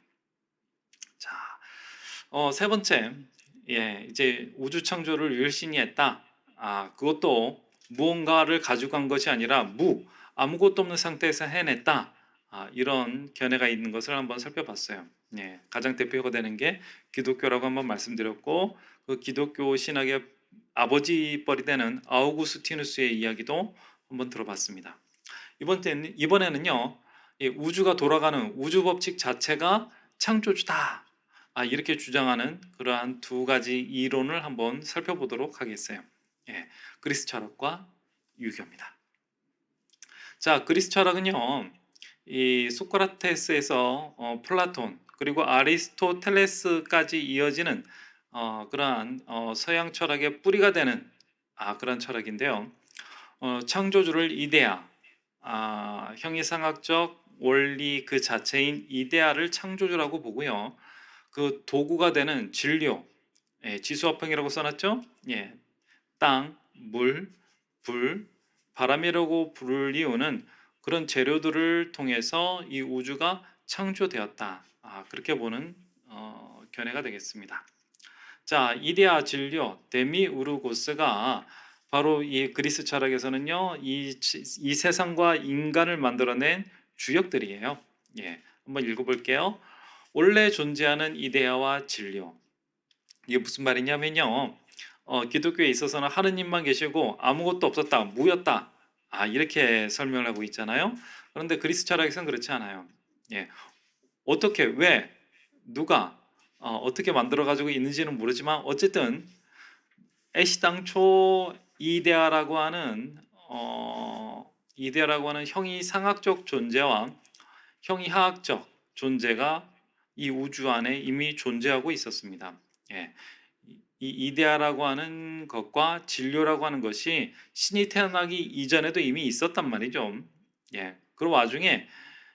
자, 세 번째, 이제 우주 창조를 유일신이 했다. 그것도 무언가를 가져간 것이 아니라 아무것도 없는 상태에서 해냈다. 이런 견해가 있는 것을 한번 살펴봤어요. 가장 대표가 되는 게 기독교라고 한번 말씀드렸고, 그 기독교 신학의 아버지뻘이 되는 아우구스티누스의 이야기도 한번 들어봤습니다. 이번에는요, 이 우주가 돌아가는 우주 법칙 자체가 창조주다. 이렇게 주장하는 그러한 두 가지 이론을 한번 살펴보도록 하겠어요. 예, 그리스 철학과 유교입니다. 자, 그리스 철학은요, 이 소크라테스에서 플라톤 그리고 아리스토텔레스까지 이어지는 그러한 서양 철학의 뿌리가 되는 그런 철학인데요. 창조주를 이데아, 형이상학적 원리 그 자체인 이데아를 창조주라고 보고요. 그 도구가 되는 진료, 지수화풍이라고 써놨죠? 예, 땅, 물, 불, 바람이라고 불리우는 그런 재료들을 통해서 이 우주가 창조되었다. 그렇게 보는 견해가 되겠습니다. 자, 이데아 진료, 데미우르고스가 바로 이 그리스 철학에서는요, 이 세상과 인간을 만들어낸 주역들이에요. 예, 한번 읽어볼게요. 원래 존재하는 이데아와 진료. 이게 무슨 말이냐면요. 기독교에 있어서는 하느님만 계시고 아무것도 없었다, 무였다. 이렇게 설명을 하고 있잖아요. 그런데 그리스 철학에서는 그렇지 않아요. 예, 어떻게, 왜, 누가, 어떻게 만들어 가지고 있는지는 모르지만 어쨌든 애시당초 이데아라고 하는 형이상학적 존재와 형이하학적 존재가 이 우주 안에 이미 존재하고 있었습니다. 예. 이 이데아라고 하는 것과 진료라고 하는 것이 신이 태어나기 이전에도 이미 있었단 말이죠. 예. 그 와중에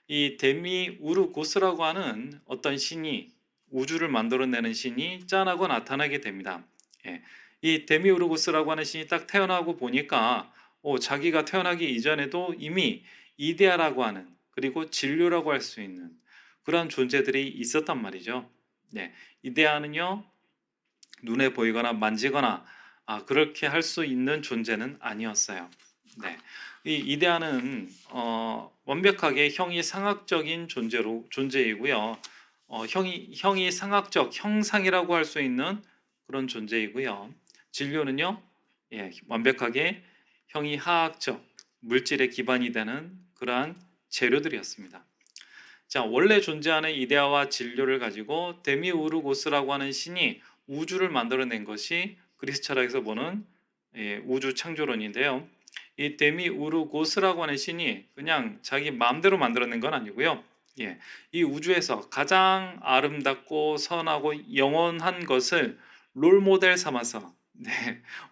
이 데미우르고스라고 하는 어떤 신이 우주를 만들어내는 신이 짠하고 나타나게 됩니다. 예. 이 데미우르고스라고 하는 신이 딱 태어나고 보니까 자기가 태어나기 이전에도 이미 이데아라고 하는 그리고 진료라고 할 수 있는 그러한 존재들이 있었단 말이죠. 네. 이데아는요 눈에 보이거나 만지거나 그렇게 할 수 있는 존재는 아니었어요. 네. 이 이데아는 완벽하게 형이상학적인 존재이고요. 형이상학적 형상이라고 할 수 있는 그런 존재이고요. 진료는요, 예, 완벽하게 형이하학적 물질의 기반이 되는 그러한 재료들이었습니다. 자, 원래 존재하는 이데아와 진료를 가지고 데미우르고스라고 하는 신이 우주를 만들어낸 것이 그리스 철학에서 보는 우주 창조론인데요. 이 데미우르고스라고 하는 신이 그냥 자기 마음대로 만들어낸 건 아니고요. 예, 이 우주에서 가장 아름답고 선하고 영원한 것을 롤 모델 삼아서,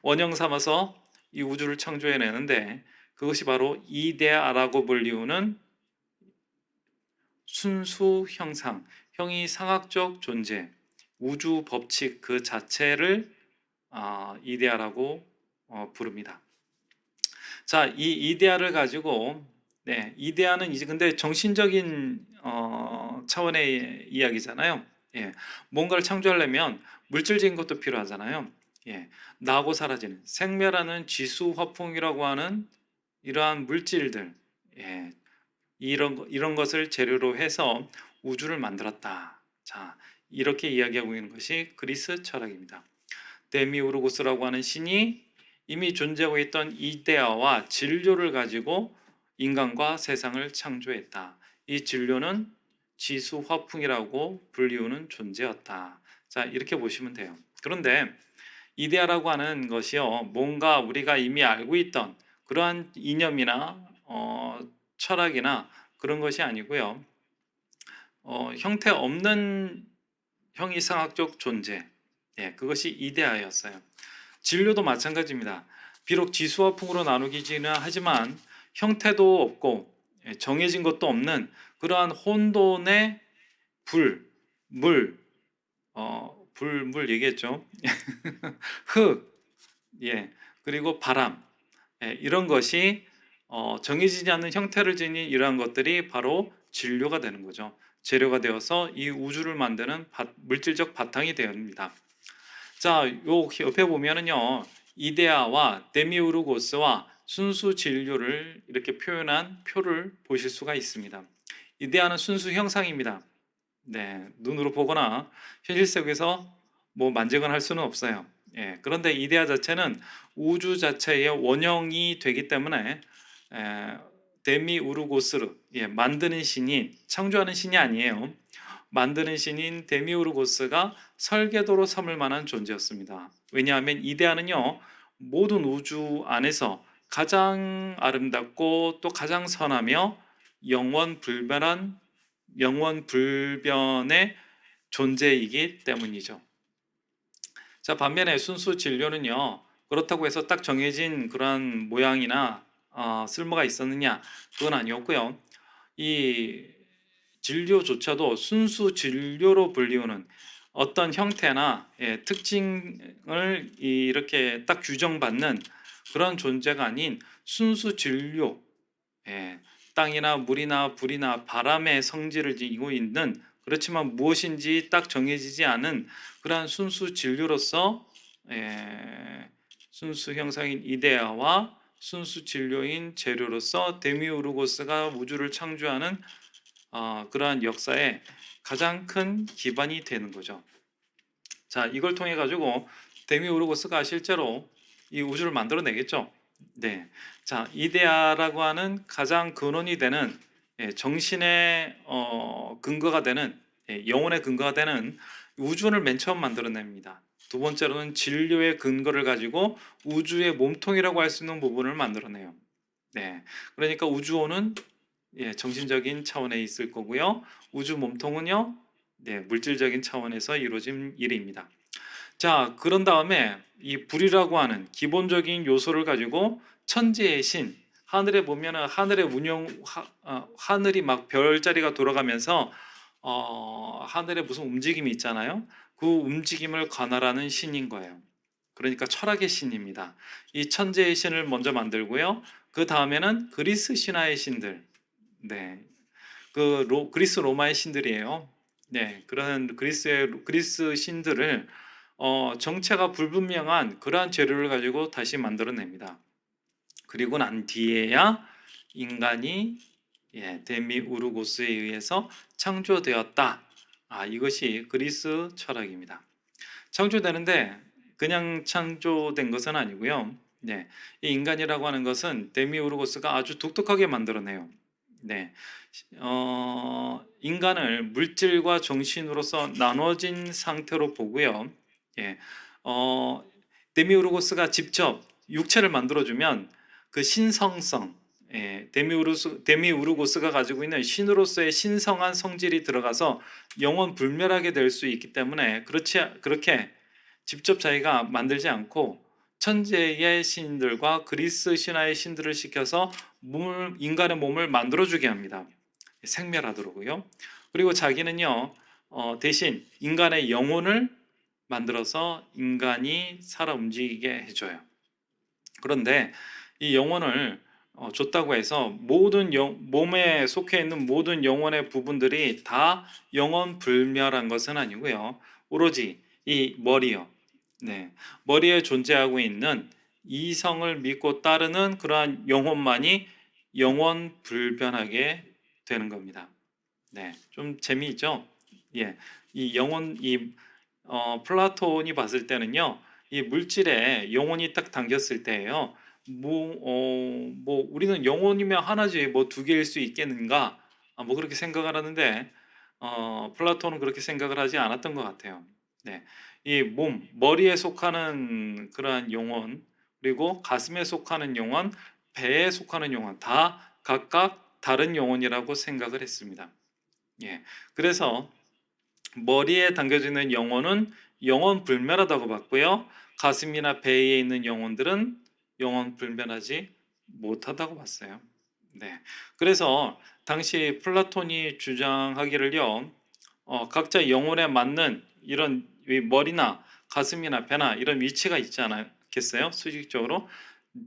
원형 삼아서 이 우주를 창조해내는데 그것이 바로 이데아라고 불리우는 순수 형상, 형이상학적 존재, 우주 법칙 그 자체를 이데아라고 부릅니다. 자, 이 이데아를 가지고 이데아는 이제 근데 정신적인 차원의 이야기잖아요. 예, 뭔가를 창조하려면 물질적인 것도 필요하잖아요. 예, 나고 사라지는 생멸하는 지수 화풍이라고 하는 이러한 물질들, 예, 이런 것을 재료로 해서 우주를 만들었다. 자, 이렇게 이야기하고 있는 것이 그리스 철학입니다. 데미우르고스라고 하는 신이 이미 존재하고 있던 이데아와 진료를 가지고 인간과 세상을 창조했다. 이 진료는 지수 화풍이라고 불리우는 존재였다. 자, 이렇게 보시면 돼요. 그런데 이데아라고 하는 것이요, 뭔가 우리가 이미 알고 있던 그러한 이념이나 철학이나 그런 것이 아니고요. 형태 없는 형이상학적 존재, 그것이 이데아였어요. 진료도 마찬가지입니다. 비록 지수화풍으로 나누기지는 하지만 형태도 없고 정해진 것도 없는 그러한 혼돈의 불, 물, 물 얘기했죠. 흙, 그리고 바람, 이런 것이 정해지지 않는 형태를 지닌 이러한 것들이 바로 진료가 되는 거죠. 재료가 되어서 이 우주를 만드는 물질적 바탕이 됩니다. 자, 요 옆에 보면은요, 이데아와 데미우르고스와 순수 진료를 이렇게 표현한 표를 보실 수가 있습니다. 이데아는 순수 형상입니다. 눈으로 보거나 현실 속에서 뭐 만지거나 할 수는 없어요. 그런데 이데아 자체는 우주 자체의 원형이 되기 때문에 데미우르고스, 만드는 신인, 창조하는 신이 아니에요. 만드는 신인 데미우르고스가 설계도로 삼을 만한 존재였습니다. 왜냐하면 이데아는요, 모든 우주 안에서 가장 아름답고 또 가장 선하며 영원 불변한 영원 불변의 존재이기 때문이죠. 자, 반면에 순수 진료는요, 그렇다고 해서 딱 정해진 그러한 모양이나 쓸모가 있었느냐, 그건 아니었고요. 이 진료조차도 순수 진료로 불리우는 어떤 형태나 특징을 이렇게 딱 규정받는 그런 존재가 아닌 순수 진료, 땅이나 물이나 불이나 바람의 성질을 지니고 있는, 그렇지만 무엇인지 딱 정해지지 않은 그러한 순수 진료로서 순수 형상인 이데아와 순수 진료인 재료로서 데미우르고스가 우주를 창조하는 그러한 역사의 가장 큰 기반이 되는 거죠. 자, 이걸 통해 가지고 데미우르고스가 실제로 이 우주를 만들어내겠죠. 네, 자, 이데아라고 하는 가장 근원이 되는 정신의 근거가 되는 영혼의 근거가 되는 우주를 맨 처음 만들어냅니다. 두 번째로는 진료의 근거를 가지고 우주의 몸통이라고 할 수 있는 부분을 만들어내요. 네, 그러니까 우주호는 정신적인 차원에 있을 거고요. 우주 몸통은요, 물질적인 차원에서 이루어진 일입니다. 자, 그런 다음에 이 불이라고 하는 기본적인 요소를 가지고 천지의 신, 하늘에 보면은 하늘의 하늘이 막 별자리가 돌아가면서 하늘에 무슨 움직임이 있잖아요. 그 움직임을 관할하는 신인 거예요. 그러니까 철학의 신입니다. 이 천재의 신을 먼저 만들고요. 그 다음에는 그리스 신화의 신들, 네, 그리스 로마의 신들이에요. 네, 그런 그리스 신들을 정체가 불분명한 그러한 재료를 가지고 다시 만들어냅니다. 그리고 난 뒤에야 인간이 데미우르고스에 의해서 창조되었다. 이것이 그리스 철학입니다. 창조되는데 그냥 창조된 것은 아니고요. 네, 이 인간이라고 하는 것은 데미우르고스가 아주 독특하게 만들어내요. 네, 인간을 물질과 정신으로서 나눠진 상태로 보고요. 예, 어, 데미우르고스가 직접 육체를 만들어주면 그 신성성, 데미우르고스가 가지고 있는 신으로서의 신성한 성질이 들어가서 영원 불멸하게 될 수 있기 때문에 그렇게 직접 자기가 만들지 않고 천재의 신들과 그리스 신화의 신들을 시켜서 인간의 몸을 만들어주게 합니다. 생멸하도록요. 그리고 자기는요, 대신 인간의 영혼을 만들어서 인간이 살아 움직이게 해줘요. 그런데 이 영혼을 줬다고 해서 모든 몸에 속해 있는 모든 영혼의 부분들이 다 영원 불멸한 것은 아니고요. 오로지 이 머리요. 네, 머리에 존재하고 있는 이성을 믿고 따르는 그러한 영혼만이 영원 불변하게 되는 겁니다. 네, 좀 재미있죠? 예, 이 영혼, 플라톤이 봤을 때는요, 이 물질에 영혼이 딱 담겼을 때예요. 우리는 영혼이면 하나지 뭐 두 개일 수 있겠는가? 뭐 그렇게 생각을 하는데, 플라톤은 그렇게 생각을 하지 않았던 것 같아요. 네, 이 머리에 속하는 그러한 영혼, 그리고 가슴에 속하는 영혼, 배에 속하는 영혼, 다 각각 다른 영혼이라고 생각을 했습니다. 예, 그래서 머리에 담겨지는 영혼은 영원 불멸하다고 봤고요. 가슴이나 배에 있는 영혼들은 영원 불멸하지 못하다고 봤어요. 네, 그래서 당시 플라톤이 주장하기를요, 각자 영혼에 맞는 이런 머리나 가슴이나 배나 이런 위치가 있지 않겠어요? 수직적으로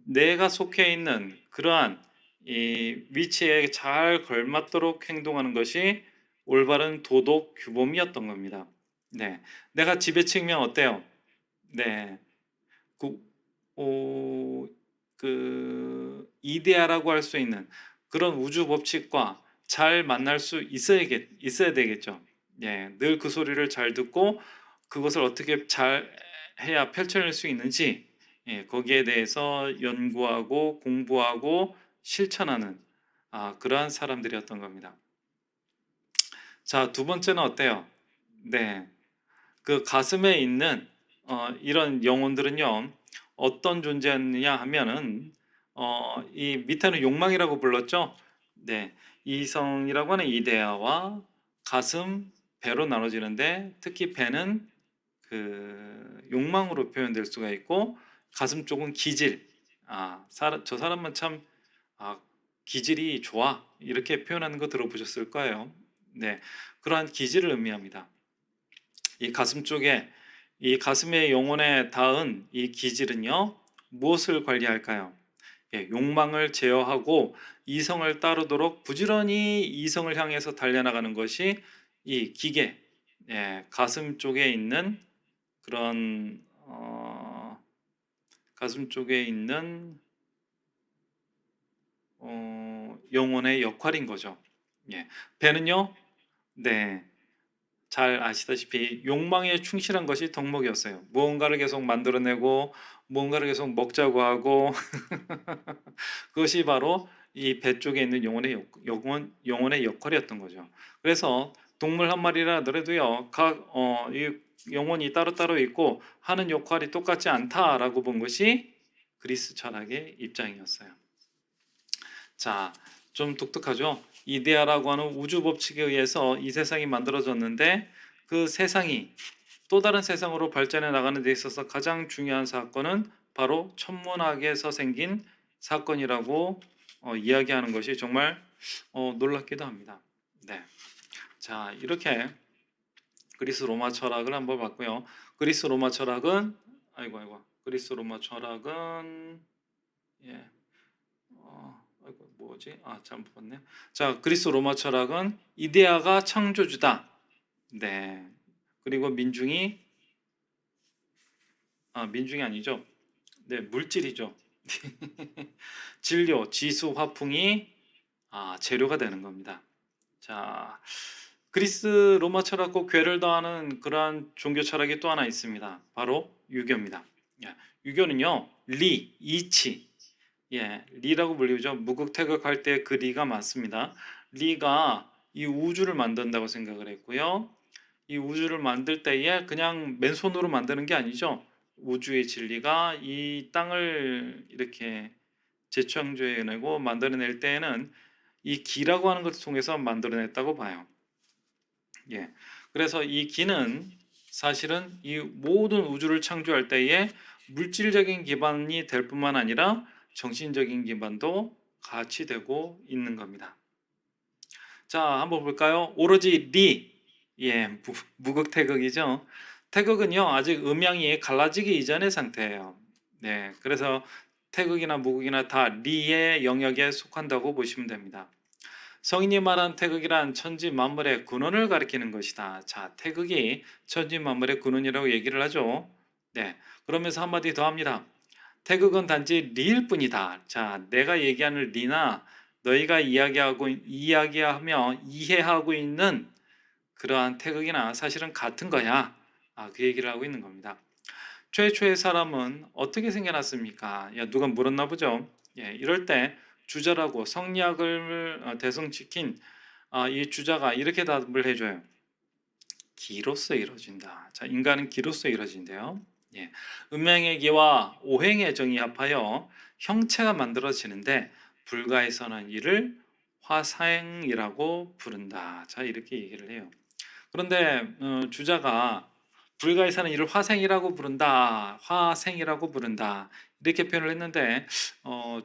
내가 속해 있는 그러한 이 위치에 잘 걸맞도록 행동하는 것이 올바른 도덕 규범이었던 겁니다. 네, 내가 지배층이면 어때요? 네, 그, 어, 이데아라고 할 수 있는 그런 우주 법칙과 잘 만날 수 있어야 되겠죠. 늘 그 소리를 잘 듣고 그것을 어떻게 잘 해야 펼쳐낼 수 있는지, 거기에 대해서 연구하고 공부하고 실천하는 그러한 사람들이었던 겁니다. 자, 두 번째는 어때요? 네. 그 가슴에 있는 이런 영혼들은요, 어떤 존재였느냐 하면은 이 밑에는 욕망이라고 불렀죠. 네, 이성이라고 하는 이데아와 가슴, 배로 나눠지는데 특히 배는 그 욕망으로 표현될 수가 있고 가슴 쪽은 기질. 저 사람은 참 아, 기질이 좋아 이렇게 표현하는 거 들어보셨을 거예요. 네, 그러한 기질을 의미합니다. 이 가슴 쪽에 이 가슴의 영혼에 닿은 이 기질은요, 무엇을 관리할까요? 예, 욕망을 제어하고 이성을 따르도록 부지런히 이성을 향해서 달려나가는 것이 이 기계, 예, 가슴 쪽에 있는 그런 가슴 쪽에 있는 영혼의 역할인 거죠. 예, 배는요, 네, 잘 아시다시피 욕망에 충실한 것이 덕목이었어요. 무언가를 계속 만들어내고 무언가를 계속 먹자고 하고 그것이 바로 이 배 쪽에 있는 영혼의 역할이었던 거죠. 그래서 동물 한 마리라 하더라도요, 이 영혼이 따로따로 있고 하는 역할이 똑같지 않다라고 본 것이 그리스 철학의 입장이었어요. 자, 좀 독특하죠? 이데아라고 하는 우주 법칙에 의해서 이 세상이 만들어졌는데 그 세상이 또 다른 세상으로 발전해 나가는 데 있어서 가장 중요한 사건은 바로 천문학에서 생긴 사건이라고 이야기하는 것이 정말 놀랍기도 합니다. 네. 자, 이렇게 그리스 로마 철학을 한번 봤고요. 그리스 로마 철학은 그리스 로마 철학은 예. 아이고 뭐지? 잘못 봤네. 자, 그리스 로마 철학은 이데아가 창조주다. 네. 그리고 민중이 아니죠. 네, 물질이죠. 진료, 지수, 화풍이 재료가 되는 겁니다. 자, 그리스 로마 철학과 궤를 더하는 그러한 종교 철학이 또 하나 있습니다. 바로 유교입니다. 예, 유교는요, 이치, 예, 리라고 불리죠. 무극태극할 때 그 리가 맞습니다. 리가 이 우주를 만든다고 생각을 했고요. 이 우주를 만들 때에 그냥 맨손으로 만드는 게 아니죠. 우주의 진리가 이 땅을 이렇게 재창조해내고 만들어낼 때에는 이 기라고 하는 것을 통해서 만들어냈다고 봐요. 예. 그래서 이 기는 사실은 이 모든 우주를 창조할 때에 물질적인 기반이 될 뿐만 아니라 정신적인 기반도 같이 되고 있는 겁니다. 자, 한번 볼까요? 오로지 예, 무극태극이죠. 태극은요, 아직 음양이 갈라지기 이전의 상태예요. 네, 그래서 태극이나 무극이나 다 리의 영역에 속한다고 보시면 됩니다. 성인이 말한 태극이란 천지 만물의 근원을 가리키는 것이다. 자, 태극이 천지 만물의 근원이라고 얘기를 하죠. 네, 그러면서 한마디 더 합니다. 태극은 단지 리일 뿐이다. 자, 내가 얘기하는 리나 너희가 이야기하며 이해하고 있는 그러한 태극이나 사실은 같은 거야. 그 얘기를 하고 있는 겁니다. 최초의 사람은 어떻게 생겨났습니까? 야, 누가 물었나 보죠. 예, 이럴 때 주자라고 성리학을 대성시킨 이 주자가 이렇게 답을 해줘요. 기로서 이루어진다. 자, 인간은 기로서 이루어진대요. 예, 음행의 기와 오행의 정이 합하여 형체가 만들어지는데 불가에서는 이를 화생이라고 부른다. 자, 이렇게 얘기를 해요. 그런데 주자가 불가에서는 이를 화생이라고 부른다. 화생이라고 부른다. 이렇게 표현을 했는데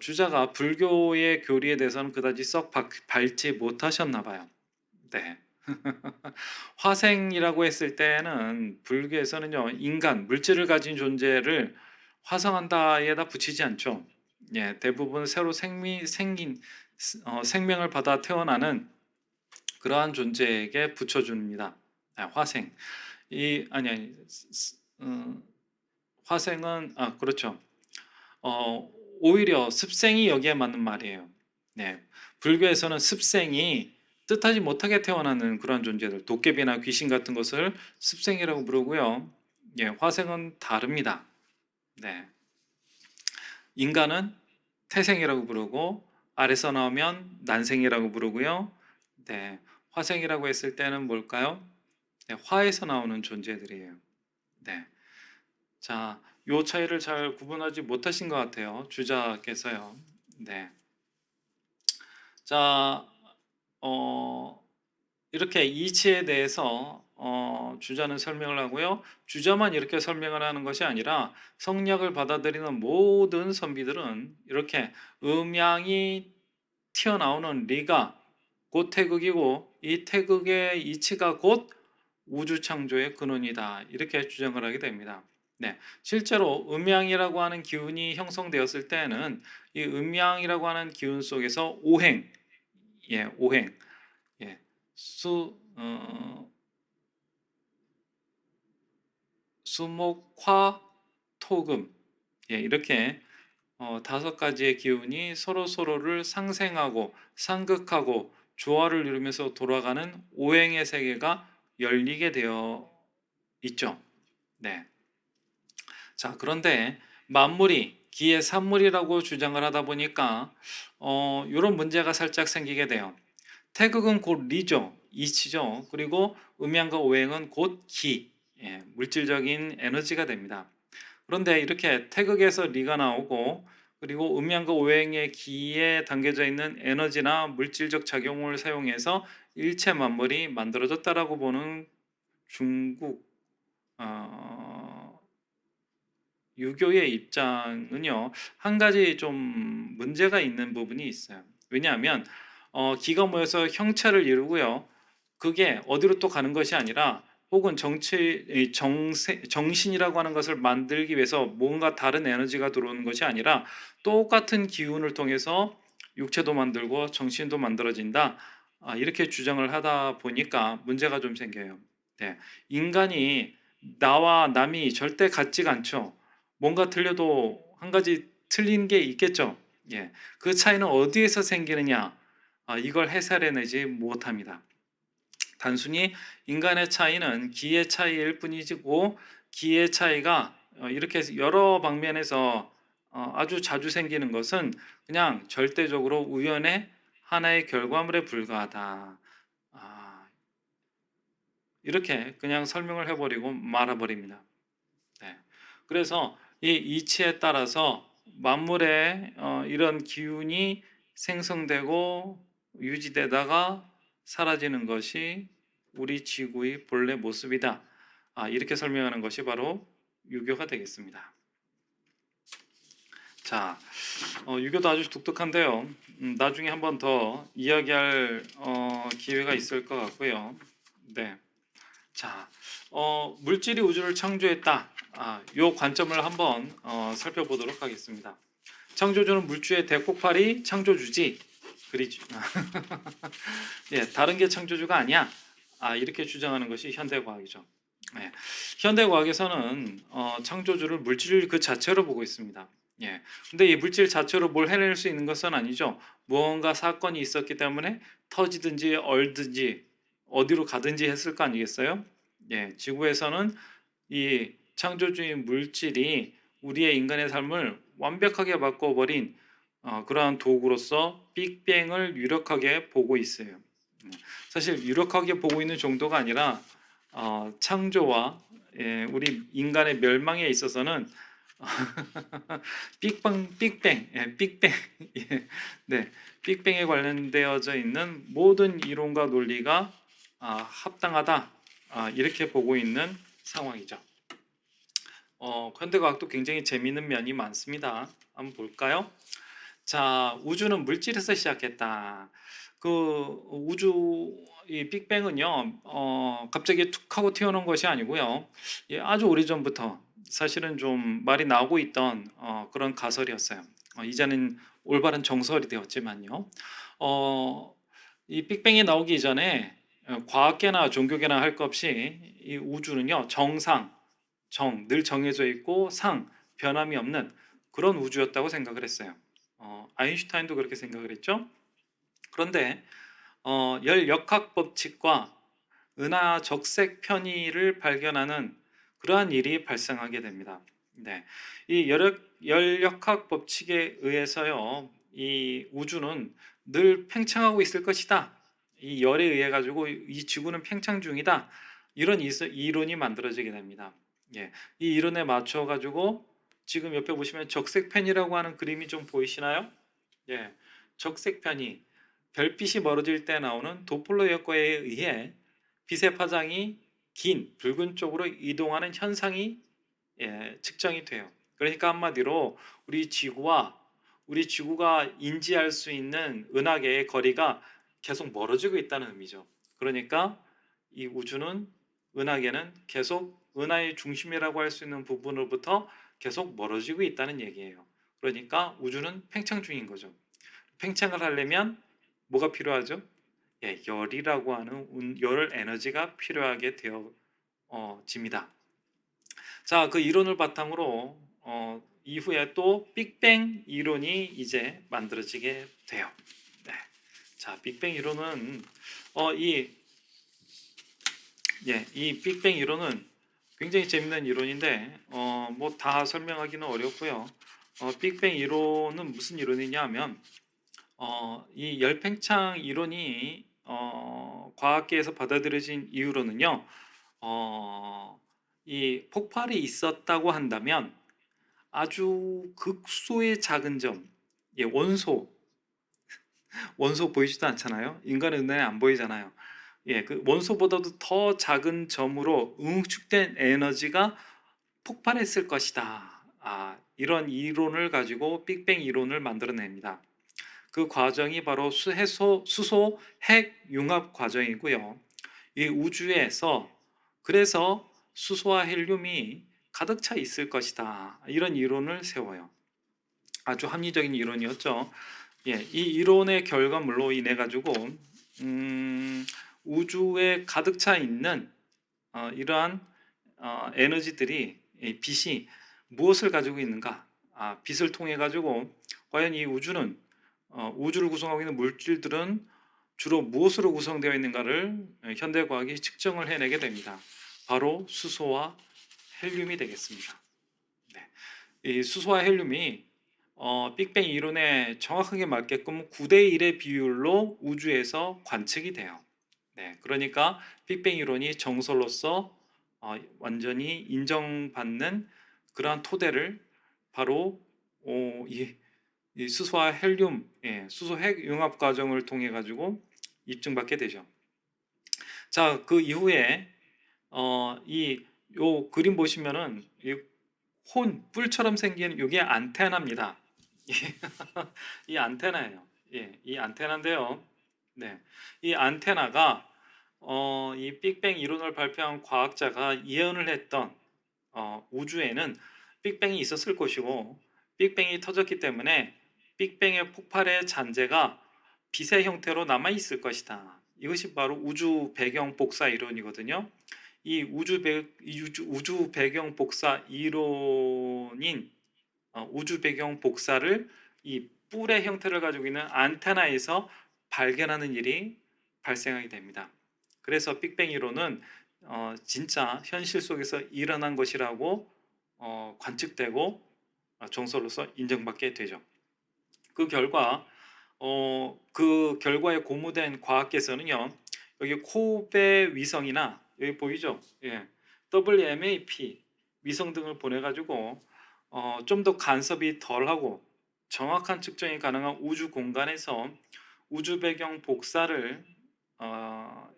주자가 불교의 교리에 대해서는 그다지 썩 밟지 못하셨나 봐요. 네. 화생이라고 했을 때는 불교에서는요, 인간, 물질을 가진 존재를 화성한다에다 붙이지 않죠. 예, 대부분 새로 생명을 받아 태어나는 그러한 존재에게 붙여줍니다. 화생. 아니, 화생은, 그렇죠. 오히려 습생이 여기에 맞는 말이에요. 네. 불교에서는 습생이 뜻하지 못하게 태어나는 그런 존재들, 도깨비나 귀신 같은 것을 습생이라고 부르고요. 예, 화생은 다릅니다. 네. 인간은 태생이라고 부르고 아래서 나오면 난생이라고 부르고요. 네, 화생이라고 했을 때는 뭘까요? 네, 화에서 나오는 존재들이에요. 네, 자, 요 차이를 잘 구분하지 못하신 것 같아요. 주자께서요. 네, 자, 어, 이렇게 이치에 대해서 주자는 설명을 하고요. 주자만 이렇게 설명을 하는 것이 아니라 성약을 받아들이는 모든 선비들은 이렇게 음양이 튀어나오는 리가 곧 태극이고 이 태극의 이치가 곧 우주 창조의 근원이다. 이렇게 주장을 하게 됩니다. 네, 실제로 음양이라고 하는 기운이 형성되었을 때는 이 음양이라고 하는 기운 속에서 오행, 오행, 예, 수, 수목화 토금, 이렇게 다섯 가지의 기운이 서로를 상생하고 상극하고 조화를 이루면서 돌아가는 오행의 세계가 열리게 되어 있죠. 네. 자, 그런데 만물이 기의 산물이라고 주장을 하다 보니까 이런 문제가 살짝 생기게 돼요. 태극은 곧 리죠, 이치죠. 그리고 음양과 오행은 곧 기, 물질적인 에너지가 됩니다. 그런데 이렇게 태극에서 리가 나오고 그리고 음양과 오행의 기에 담겨져 있는 에너지나 물질적 작용을 사용해서 일체 만물이 만들어졌다라고 보는 중국 어, 유교의 입장은요, 한 가지 좀 문제가 있는 부분이 있어요. 왜냐하면 기가 모여서 형체를 이루고요. 그게 어디로 또 가는 것이 아니라 혹은 정신이라고 하는 것을 만들기 위해서 뭔가 다른 에너지가 들어오는 것이 아니라 똑같은 기운을 통해서 육체도 만들고 정신도 만들어진다. 이렇게 주장을 하다 보니까 문제가 좀 생겨요. 네. 인간이 나와 남이 절대 같지가 않죠. 뭔가 틀려도 한 가지 틀린 게 있겠죠. 예. 그 차이는 어디에서 생기느냐? 이걸 해설해내지 못합니다. 단순히 인간의 차이는 기의 차이일 뿐이고 기의 차이가 이렇게 여러 방면에서 아주 자주 생기는 것은 그냥 절대적으로 우연의 하나의 결과물에 불과하다. 아, 이렇게 그냥 설명을 해버리고 말아버립니다. 네. 그래서 이 이치에 따라서 만물의 이런 기운이 생성되고 유지되다가 사라지는 것이 우리 지구의 본래 모습이다. 이렇게 설명하는 것이 바로 유교가 되겠습니다. 자, 유교도 아주 독특한데요. 나중에 한번 더 이야기할 기회가 있을 것 같고요. 네. 자, 물질이 우주를 창조했다. 요 관점을 한번 살펴보도록 하겠습니다. 창조주는 물주의 대폭발이 창조주지. 그리지. 예, 다른 게 창조주가 아니야. 이렇게 주장하는 것이 현대과학이죠. 예, 현대과학에서는 창조주를 물질 그 자체로 보고 있습니다. 예, 근데 이 물질 자체로 뭘 해낼 수 있는 것은 아니죠. 무언가 사건이 있었기 때문에 터지든지 얼든지 어디로 가든지 했을 거 아니겠어요? 예, 지구에서는 이 창조주의 물질이 우리의 인간의 삶을 완벽하게 바꿔버린 그러한 도구로서 빅뱅을 유력하게 보고 있어요. 사실 유력하게 보고 있는 정도가 아니라 창조와 우리 인간의 멸망에 있어서는 빅뱅, 예, 네, 빅뱅에 관련되어져 있는 모든 이론과 논리가 합당하다, 이렇게 보고 있는 상황이죠. 현대과학도 굉장히 재미있는 면이 많습니다. 한번 볼까요? 자, 우주는 물질에서 시작했다. 그 우주 이 빅뱅은요, 갑자기 툭 하고 튀어나온 것이 아니고요. 아주 오래전부터 사실은 좀 말이 나오고 있던 그런 가설이었어요. 이제는 올바른 정설이 되었지만요. 어, 이 빅뱅이 나오기 이전에 과학계나 종교계나 할 것 없이 이 우주는요, 늘 정해져 있고 변함이 없는 그런 우주였다고 생각을 했어요. 아인슈타인도 그렇게 생각을 했죠. 그런데 열역학 법칙과 은하적색 편의를 발견하는 그러한 일이 발생하게 됩니다. 네, 이 열역학 법칙에 의해서요, 이 우주는 늘 팽창하고 있을 것이다. 이 열에 의해 가지고 이 지구는 팽창 중이다. 이런 이론이 만들어지게 됩니다. 예, 이 이론에 맞춰 가지고 지금 옆에 보시면 적색편이라고 하는 그림이 좀 보이시나요? 예, 적색편이 별빛이 멀어질 때 나오는 도플러 효과에 의해 빛의 파장이 긴 붉은 쪽으로 이동하는 현상이 측정이 돼요. 그러니까 한마디로 우리 지구와 우리 지구가 인지할 수 있는 은하계의 거리가 계속 멀어지고 있다는 의미죠. 그러니까 이 우주는 은하계는 계속 은하의 중심이라고 할 수 있는 부분으로부터 계속 멀어지고 있다는 얘기예요. 그러니까 우주는 팽창 중인 거죠. 팽창을 하려면 뭐가 필요하죠? 열이라고 하는 열 에너지가 필요하게 되어집니다. 자, 그 이론을 바탕으로 이후에 또 빅뱅 이론이 이제 만들어지게 돼요. 네. 자, 빅뱅 이론은 이 이 빅뱅 이론은 굉장히 재밌는 이론인데 뭐 다 설명하기는 어렵고요. 빅뱅 이론은 무슨 이론이냐 하면 이 열팽창 이론이 과학계에서 받아들여진 이유로는요. 이 폭발이 있었다고 한다면 아주 극소의 작은 점, 원소 보이지도 않잖아요. 인간의 눈에 안 보이잖아요. 그 원소보다도 더 작은 점으로 응축된 에너지가 폭발했을 것이다. 이런 이론을 가지고 빅뱅 이론을 만들어냅니다. 그 과정이 바로 수소 핵 융합 과정이고요. 이 우주에서 그래서 수소와 헬륨이 가득 차 있을 것이다. 이런 이론을 세워요. 아주 합리적인 이론이었죠. 이 이론의 결과물로 인해 가지고 우주에 가득 차 있는 이러한 에너지들이 빛이 무엇을 가지고 있는가? 빛을 통해 가지고 과연 이 우주를 구성하고 있는 물질들은 주로 무엇으로 구성되어 있는가를 현대 과학이 측정을 해내게 됩니다. 바로 수소와 헬륨이 되겠습니다. 네. 이 수소와 헬륨이 빅뱅 이론에 정확하게 맞게끔 9대 1의 비율로 우주에서 관측이 돼요. 네, 그러니까 빅뱅 이론이 정설로서 완전히 인정받는 그러한 토대를 바로 이 수소와 헬륨, 수소 핵 융합 과정을 통해 가지고 입증받게 되죠. 자, 그 이후에 이 요 그림 보시면은 뿔처럼 생긴 이게 안테나입니다. 이 안테나예요. 이 안테나인데요. 네, 이 안테나가 이 빅뱅 이론을 발표한 과학자가 예언을 했던 우주에는 빅뱅이 있었을 것이고 빅뱅이 터졌기 때문에 빅뱅의 폭발의 잔재가 빛의 형태로 남아 있을 것이다. 이것이 바로 우주 배경 복사 이론이거든요. 이 우주 배경 복사 이론인 우주 배경 복사를 이 뿔의 형태를 가지고 있는 안테나에서 발견하는 일이 발생하게 됩니다. 그래서 빅뱅 이론은 진짜 현실 속에서 일어난 것이라고 관측되고 정설로서 인정받게 되죠. 그 결과 그 결과에 고무된 과학계에서는요. 여기 코베 위성이나 여기 보이죠? WMAP 위성 등을 보내가지고 좀 더 간섭이 덜하고 정확한 측정이 가능한 우주 공간에서 우주 배경 복사를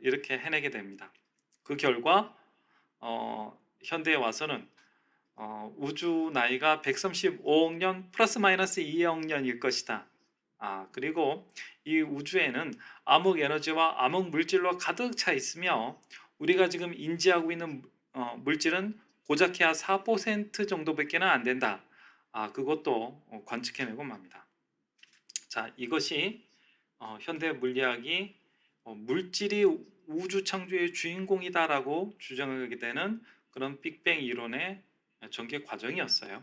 이렇게 해내게 됩니다. 그 결과 현대에 와서는 우주 나이가 135억 년 플러스 마이너스 2억 년일 것이다. 그리고 이 우주에는 암흑 에너지와 암흑 물질로 가득 차 있으며 우리가 지금 인지하고 있는 물질은 고작해야 4% 정도밖에는 안 된다. 그것도 관측해내고 맙니다. 자, 이것이 현대 물리학이 물질이 우주 창조의 주인공이다라고 주장하게 되는 그런 빅뱅 이론의 전개 과정이었어요.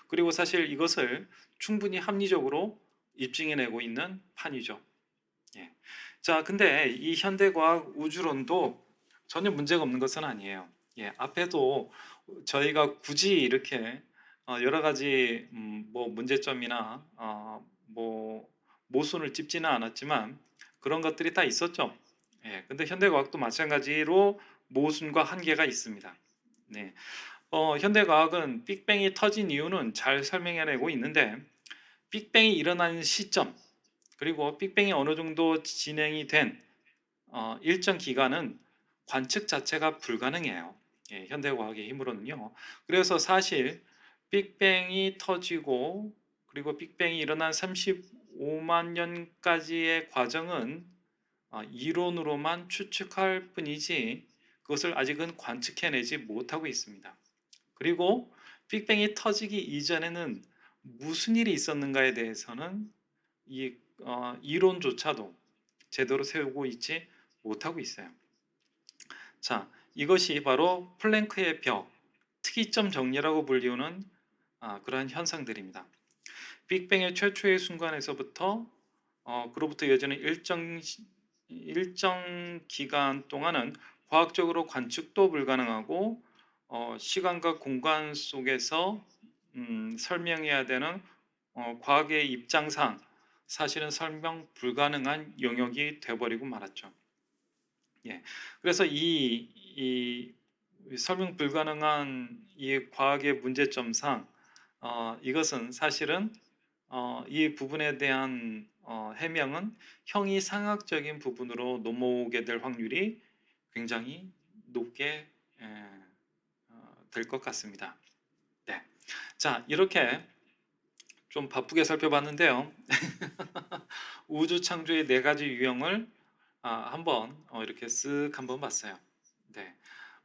그리고 사실 이것을 충분히 합리적으로 입증해내고 있는 판이죠. 자, 근데 이 현대과학 우주론도 전혀 문제가 없는 것은 아니에요. 앞에도 저희가 굳이 이렇게 여러 가지 뭐 문제점이나 뭐 모순을 짚지는 않았지만 그런 것들이 다 있었죠. 예, 근데 현대과학도 마찬가지로 모순과 한계가 있습니다. 네, 현대과학은 빅뱅이 터진 이유는 잘 설명해내고 있는데 빅뱅이 일어나는 시점 그리고 빅뱅이 어느 정도 진행이 된 일정 기간은 관측 자체가 불가능해요. 예, 현대과학의 힘으로는요. 그래서 사실 빅뱅이 터지고 그리고 빅뱅이 일어난 35만 년까지의 과정은 이론으로만 추측할 뿐이지 그것을 아직은 관측해내지 못하고 있습니다. 그리고 빅뱅이 터지기 이전에는 무슨 일이 있었는가에 대해서는 이론조차도 제대로 세우고 있지 못하고 있어요. 자, 이것이 바로 플랭크의 벽, 특이점 정리라고 불리우는 그러한 현상들입니다. 빅뱅의 최초의 순간에서부터 그로부터 이어지는 일정 기간 동안은 과학적으로 관측도 불가능하고 시간과 공간 속에서 설명해야 되는 과학의 입장상 사실은 설명 불가능한 영역이 되어버리고 말았죠. 예, 그래서 이 설명 불가능한 이 과학의 문제점상 이것은 사실은 이 부분에 대한 해명은 형이상학적인 부분으로 넘어오게 될 확률이 굉장히 높게 될 것 같습니다. 네, 자 이렇게 좀 바쁘게 살펴봤는데요. 우주 창조의 네 가지 유형을 한번 이렇게 쓱 한번 봤어요. 네,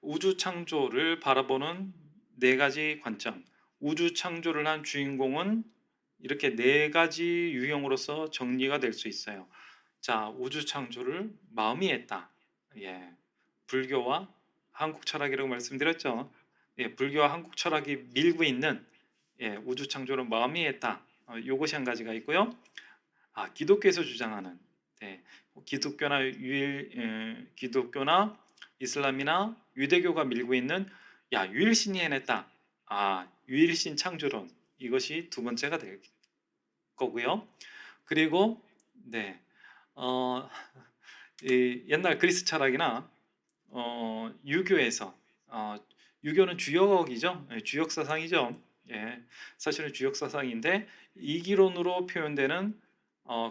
우주 창조를 바라보는 네 가지 관점. 우주 창조를 한 주인공은 이렇게 네 가지 유형으로서 정리가 될 수 있어요. 자, 우주 창조를 마음이 했다. 예, 불교와 한국 철학이라고 말씀드렸죠. 예, 불교와 한국 철학이 밀고 있는 우주 창조를 마음이 했다. 요것이 한 가지가 있고요. 기독교에서 주장하는 네, 기독교나 이슬람이나 유대교가 밀고 있는 유일신이 해냈다. 유일신 창조론 이것이 두 번째가 될 거고요. 그리고 네, 어, 이 옛날 그리스 철학이나 유교에서 유교는 주역이죠. 주역 사상이죠. 예, 사실은 주역 사상인데 이기론으로 표현되는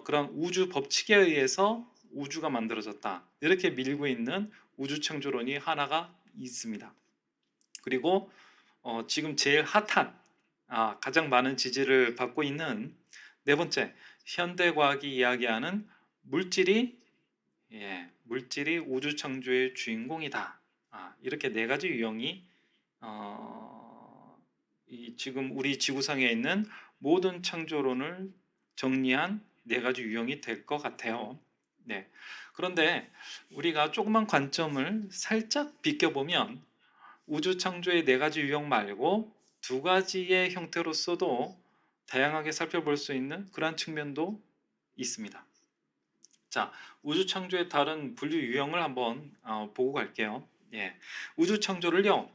그런 우주 법칙에 의해서 우주가 만들어졌다. 이렇게 밀고 있는 우주 창조론이 하나가 있습니다. 그리고 지금 제일 핫한 가장 많은 지지를 받고 있는 네 번째 현대 과학이 이야기하는 물질이 물질이 우주 창조의 주인공이다. 이렇게 네 가지 유형이 지금 우리 지구상에 있는 모든 창조론을 정리한 네 가지 유형이 될 것 같아요. 네. 그런데 우리가 조그만 관점을 살짝 비껴보면 우주 창조의 네 가지 유형 말고 두 가지의 형태로서도 다양하게 살펴볼 수 있는 그러한 측면도 있습니다. 자, 우주 창조의 다른 분류 유형을 한번 보고 갈게요. 우주 창조를요,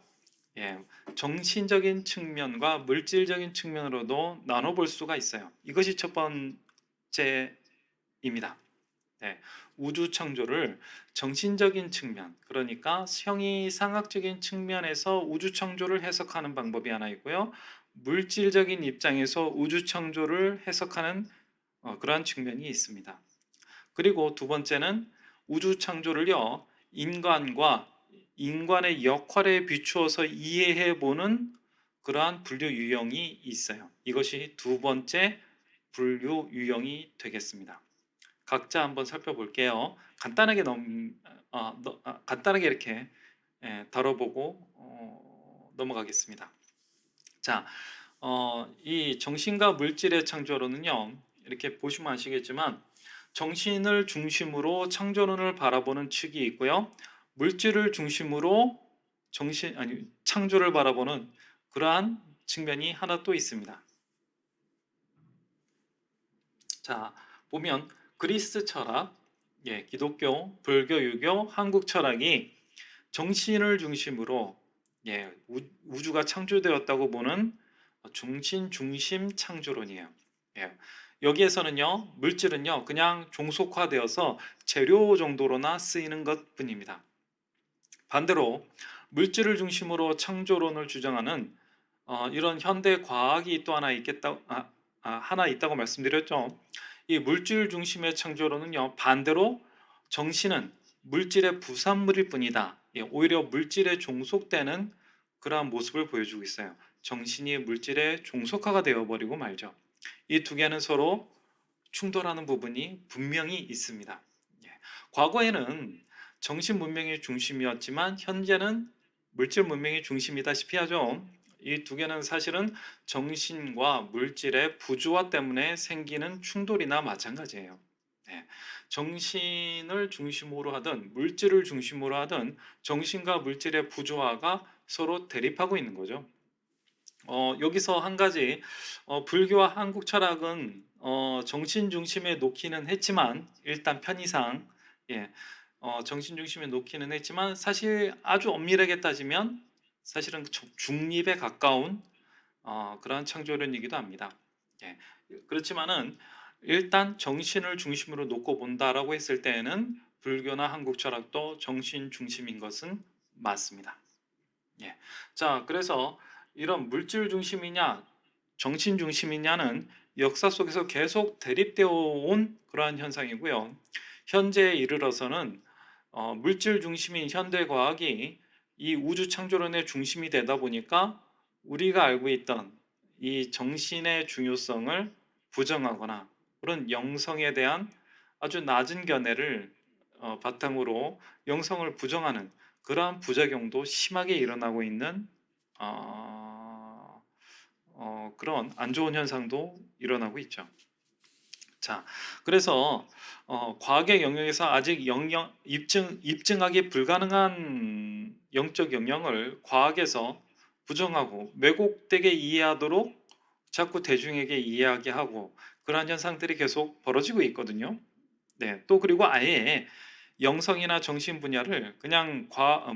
정신적인 측면과 물질적인 측면으로도 나눠볼 수가 있어요. 이것이 첫 번째입니다. 우주 창조를 정신적인 측면, 그러니까 형이상학적인 측면에서 우주 창조를 해석하는 방법이 하나 있고요. 물질적인 입장에서 우주 창조를 해석하는 그러한 측면이 있습니다. 그리고 두 번째는 우주 창조를요, 인간의 역할에 비추어서 이해해 보는 그러한 분류 유형이 있어요. 이것이 두 번째 분류 유형이 되겠습니다. 각자 한번 살펴볼게요. 간단하게 이렇게 다뤄보고 넘어가겠습니다. 자, 이 정신과 물질의 창조론은요, 이렇게 보시면 아시겠지만 정신을 중심으로 창조론을 바라보는 측이 있고요. 물질을 중심으로 창조를 바라보는 그러한 측면이 하나 또 있습니다. 자, 보면 그리스 철학, 기독교, 불교, 유교, 한국 철학이 정신을 중심으로 우주가 창조되었다고 보는 중심 창조론이에요. 여기에서는요, 물질은요, 그냥 종속화되어서 재료 정도로나 쓰이는 것뿐입니다. 반대로 물질을 중심으로 창조론을 주장하는 이런 현대 과학이 또 하나 있다고 말씀드렸죠. 이 물질 중심의 창조론은요, 반대로 정신은 물질의 부산물일 뿐이다. 예, 오히려 물질에 종속되는 그러한 모습을 보여주고 있어요. 정신이 물질에 종속화가 되어버리고 말죠. 이 두 개는 서로 충돌하는 부분이 분명히 있습니다. 예, 과거에는 정신 문명이 중심이었지만 현재는 물질 문명이 중심이다시피 하죠. 이 두 개는 사실은 정신과 물질의 부조화 때문에 생기는 충돌이나 마찬가지예요. 네. 정신을 중심으로 하든 물질을 중심으로 하든 정신과 물질의 부조화가 서로 대립하고 있는 거죠. 여기서 한 가지, 불교와 한국 철학은 정신 중심에 놓기는 했지만 일단 편의상, 예, 정신 중심에 놓기는 했지만 사실 아주 엄밀하게 따지면 사실은 중립에 가까운 그러한 창조론이기도 합니다. 예, 그렇지만은 일단 정신을 중심으로 놓고 본다라고 했을 때에는 불교나 한국 철학도 정신 중심인 것은 맞습니다. 예. 자, 그래서 이런 물질 중심이냐, 정신 중심이냐는 역사 속에서 계속 대립되어 온 그러한 현상이고요. 현재에 이르러서는 물질 중심인 현대 과학이 이 우주 창조론의 중심이 되다 보니까 우리가 알고 있던 이 정신의 중요성을 부정하거나 그런 영성에 대한 아주 낮은 견해를 바탕으로 영성을 부정하는 그러한 부작용도 심하게 일어나고 있는 어, 그런 안 좋은 현상도 일어나고 있죠. 자, 그래서 과학의 영역에서 아직 입증하기 불가능한 영적 영역을 과학에서 부정하고 왜곡되게 이해하도록 자꾸 대중에게 이해하게 하고 그러한 현상들이 계속 벌어지고 있거든요. 네, 또 그리고 아예 영성이나 정신 분야를 그냥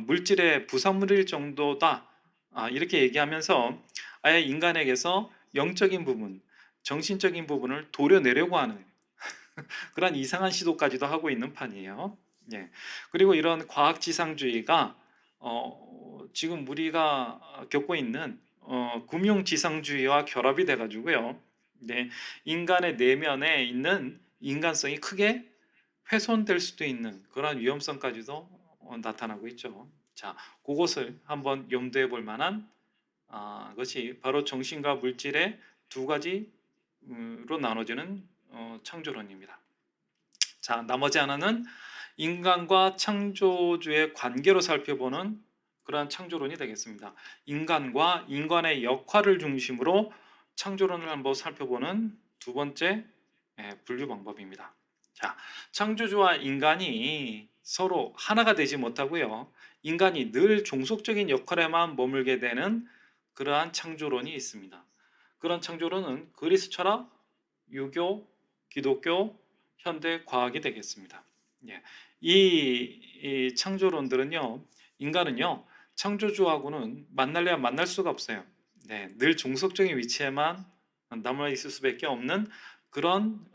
물질의 부산물일 정도다. 이렇게 얘기하면서 아예 인간에게서 영적인 부분, 정신적인 부분을 도려내려고 하는 그런 이상한 시도까지도 하고 있는 판이에요. 예. 그리고 이런 과학지상주의가 지금 우리가 겪고 있는 금융지상주의와 결합이 돼가지고요. 네, 인간의 내면에 있는 인간성이 크게 훼손될 수도 있는 그런 위험성까지도 나타나고 있죠. 자, 그것을 한번 염두해 볼 만한 것이 바로 정신과 물질의 두 가지로 나눠지는 창조론입니다. 자, 나머지 하나는 인간과 창조주의 관계로 살펴보는 그러한 창조론이 되겠습니다. 인간과 인간의 역할을 중심으로 창조론을 한번 살펴보는 두 번째 분류 방법입니다. 자, 창조주와 인간이 서로 하나가 되지 못하고요. 인간이 늘 종속적인 역할에만 머물게 되는 그러한 창조론이 있습니다. 그런 창조론은 그리스 철학, 유교, 기독교, 현대 과학이 되겠습니다. 예. 이 창조론들은요, 인간은요, 창조주하고는 만날래야 만날 수가 없어요. 네, 늘 종속적인 위치에만 남아 있을 수밖에 없는 그런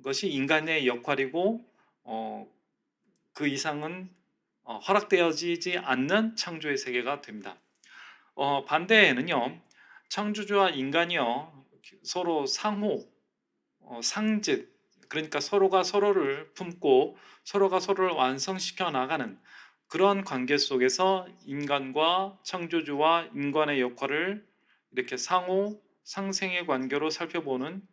것이 인간의 역할이고 어, 그 이상은 허락되어지지 않는 창조의 세계가 됩니다. 반대에는요, 창조주와 인간이요 서로 상호 상즉 그러니까 서로가 서로를 품고 서로가 서로를 완성시켜 나가는 그런 관계 속에서 인간과 창조주와 인간의 역할을 이렇게 상호 상생의 관계로 살펴보는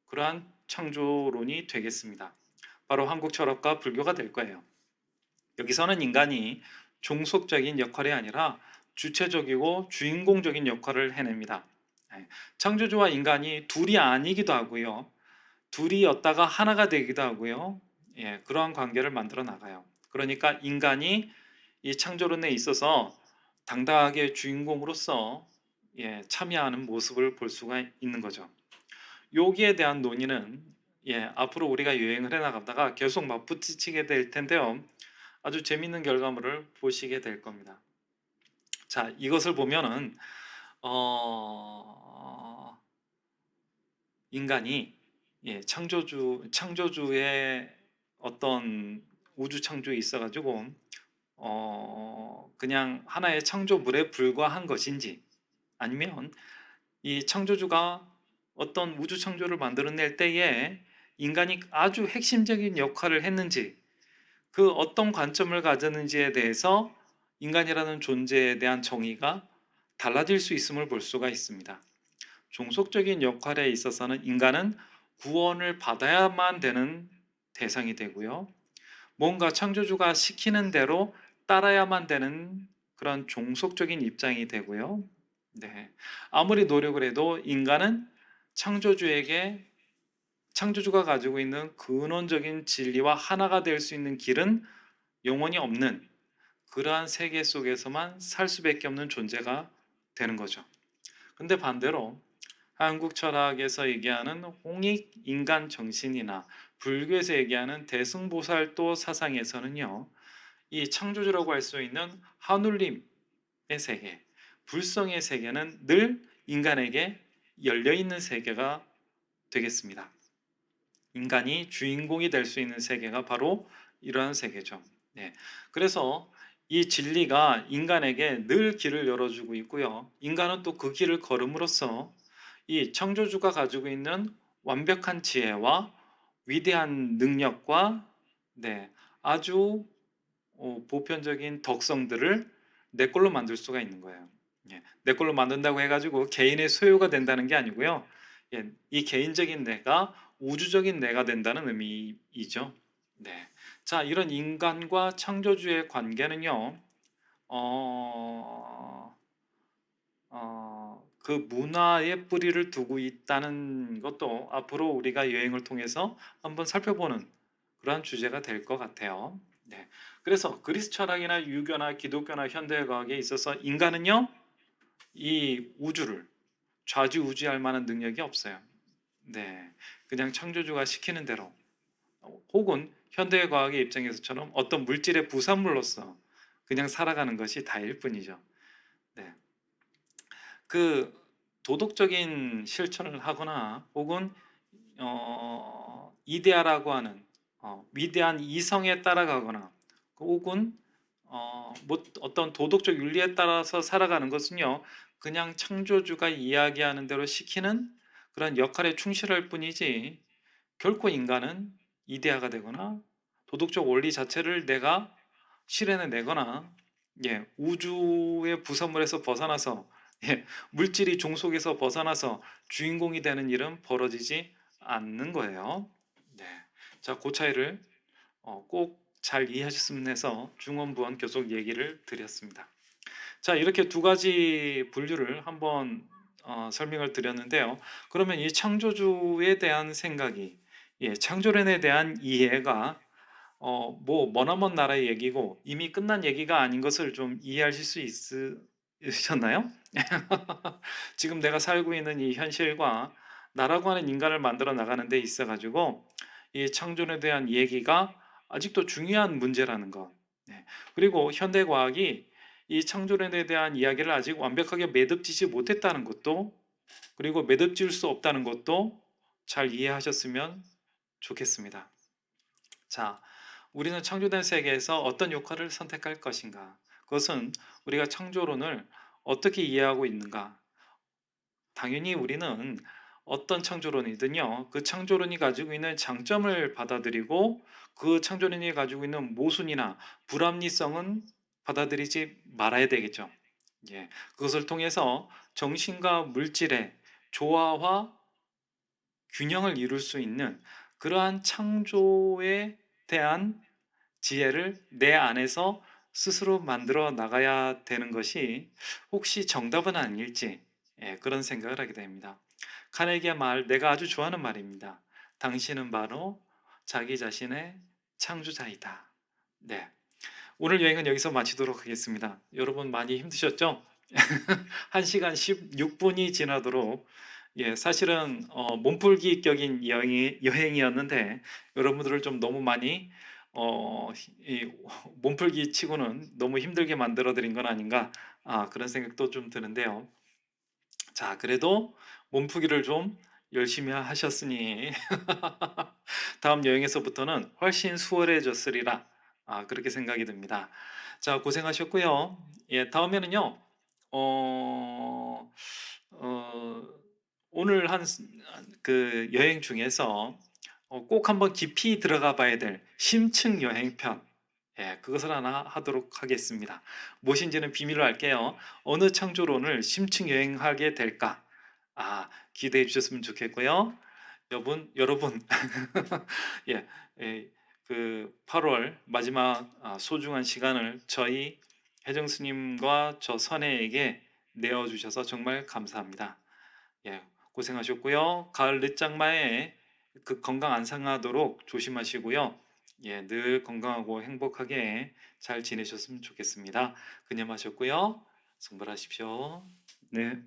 그러한 창조론이 되겠습니다. 바로 한국 철학과 불교가 될 거예요. 여기서는 인간이 종속적인 역할이 아니라 주체적이고 주인공적인 역할을 해냅니다. 네, 창조주와 인간이 둘이 아니기도 하고요. 둘이었다가 하나가 되기도 하고요. 예, 그러한 관계를 만들어 나가요. 그러니까 인간이 이 창조론에 있어서 당당하게 주인공으로서 참여하는 모습을 볼 수가 있는 거죠. 여기에 대한 논의는 앞으로 우리가 유행을 해나가다가 계속 맞부딪히게 될 텐데요. 아주 재밌는 결과물을 보시게 될 겁니다. 자, 이것을 보면은 어, 인간이 창조주의 어떤 우주 창조에 있어 가지고 그냥 하나의 창조물에 불과한 것인지, 아니면 이 창조주가 어떤 우주 창조를 만들어낼 때에 인간이 아주 핵심적인 역할을 했는지, 그 어떤 관점을 가졌는지에 대해서 인간이라는 존재에 대한 정의가 달라질 수 있음을 볼 수가 있습니다. 종속적인 역할에 있어서는 인간은 구원을 받아야만 되는 대상이 되고요. 뭔가 창조주가 시키는 대로 따라야만 되는 그런 종속적인 입장이 되고요. 네. 아무리 노력을 해도 인간은 창조주에게 창조주가 가지고 있는 근원적인 진리와 하나가 될 수 있는 길은 영원히 없는 그러한 세계 속에서만 살 수밖에 없는 존재가 되는 거죠. 근데 반대로 한국 철학에서 얘기하는 홍익 인간 정신이나 불교에서 얘기하는 대승보살도 사상에서는요, 이 창조주라고 할 수 있는 하늘림의 세계, 불성의 세계는 늘 인간에게 열려 있는 세계가 되겠습니다. 인간이 주인공이 될 수 있는 세계가 바로 이러한 세계죠. 네. 그래서 이 진리가 인간에게 늘 길을 열어주고 있고요. 인간은 또 그 길을 걸음으로써 이 창조주가 가지고 있는 완벽한 지혜와 위대한 능력과 아주 보편적인 덕성들을 내 걸로 만들 수가 있는 거예요. 내 걸로 만든다고 해가지고 개인의 소유가 된다는 게 아니고요. 이 개인적인 내가 우주적인 내가 된다는 의미이죠. 네. 자, 이런 인간과 창조주의 관계는요, 어, 그 문화의 뿌리를 두고 있다는 것도 앞으로 우리가 여행을 통해서 한번 살펴보는 그러한 주제가 될 것 같아요. 네. 그래서 그리스 철학이나 유교나 기독교나 현대과학에 있어서 인간은요, 이 우주를 좌지우지할 만한 능력이 없어요. 네. 그냥 창조주가 시키는 대로, 혹은 현대과학의 입장에서처럼 어떤 물질의 부산물로서 그냥 살아가는 것이 다일 뿐이죠. 네. 그 도덕적인 실천을 하거나 혹은 이데아라고 하는 위대한 이성에 따라가거나 혹은 뭐 어떤 도덕적 윤리에 따라서 살아가는 것은요, 그냥 창조주가 이야기하는 대로 시키는 그런 역할에 충실할 뿐이지, 결코 인간은 이데아가 되거나 도덕적 원리 자체를 내가 실현해 내거나 우주의 부산물에서 벗어나서 물질이 종속에서 벗어나서 주인공이 되는 일은 벌어지지 않는 거예요. 네. 자, 그 차이를 꼭 잘 이해하셨으면 해서 중원부원 계속 얘기를 드렸습니다. 자, 이렇게 두 가지 분류를 한번 설명을 드렸는데요. 그러면 이 창조주에 대한 생각이, 창조론에 대한 이해가 뭐 머나먼 나라의 얘기고 이미 끝난 얘기가 아닌 것을 좀 이해하실 수 있으셨나요? 지금 내가 살고 있는 이 현실과 나라고 하는 인간을 만들어 나가는 데 있어 가지고 이 창조에 대한 얘기가 아직도 중요한 문제라는 것. 네. 그리고 현대 과학이 이 창조론에 대한 이야기를 아직 완벽하게 매듭지지 못했다는 것도, 그리고 매듭지을 수 없다는 것도 잘 이해하셨으면 좋겠습니다. 자, 우리는 창조된 세계에서 어떤 역할을 선택할 것인가? 그것은 우리가 창조론을 어떻게 이해하고 있는가? 당연히 우리는 어떤 창조론이든요, 그 창조론이 가지고 있는 장점을 받아들이고 그 창조론이 가지고 있는 모순이나 불합리성은 받아들이지 말아야 되겠죠. 그것을 통해서 정신과 물질의 조화와 균형을 이룰 수 있는 그러한 창조에 대한 지혜를 내 안에서 스스로 만들어 나가야 되는 것이 혹시 정답은 아닐지, 그런 생각을 하게 됩니다. 카네기의 말, 내가 아주 좋아하는 말입니다. 당신은 바로 자기 자신의 창조자이다. 네. 오늘 여행은 여기서 마치도록 하겠습니다. 여러분 많이 힘드셨죠? 1시간 16분이 지나도록, 사실은 몸풀기격인 여행이었는데 여러분들을 좀 너무 많이 이 몸풀기 치고는 너무 힘들게 만들어 드린 건 아닌가, 그런 생각도 좀 드는데요. 자, 그래도 몸풀기를 좀 열심히 하셨으니 다음 여행에서부터는 훨씬 수월해졌으리라. 그렇게 생각이 듭니다. 자, 고생하셨고요. 예, 다음에는요. 어, 어, 오늘 그 여행 중에서 꼭 한번 깊이 들어가 봐야 될 심층 여행편. 예, 그것을 하나 하도록 하겠습니다. 무엇인지는 비밀로 할게요. 어느 창조론을 심층 여행하게 될까? 기대해 주셨으면 좋겠고요. 여러분, 예, 예, 그 8월 마지막 소중한 시간을 저희 혜정 스님과 저 선혜에게 내어주셔서 정말 감사합니다. 예, 고생하셨고요. 가을 늦장마에 그 건강 안 상하도록 조심하시고요. 예, 늘 건강하고 행복하게 잘 지내셨으면 좋겠습니다. 그념하셨고요. 성불하십시오. 네.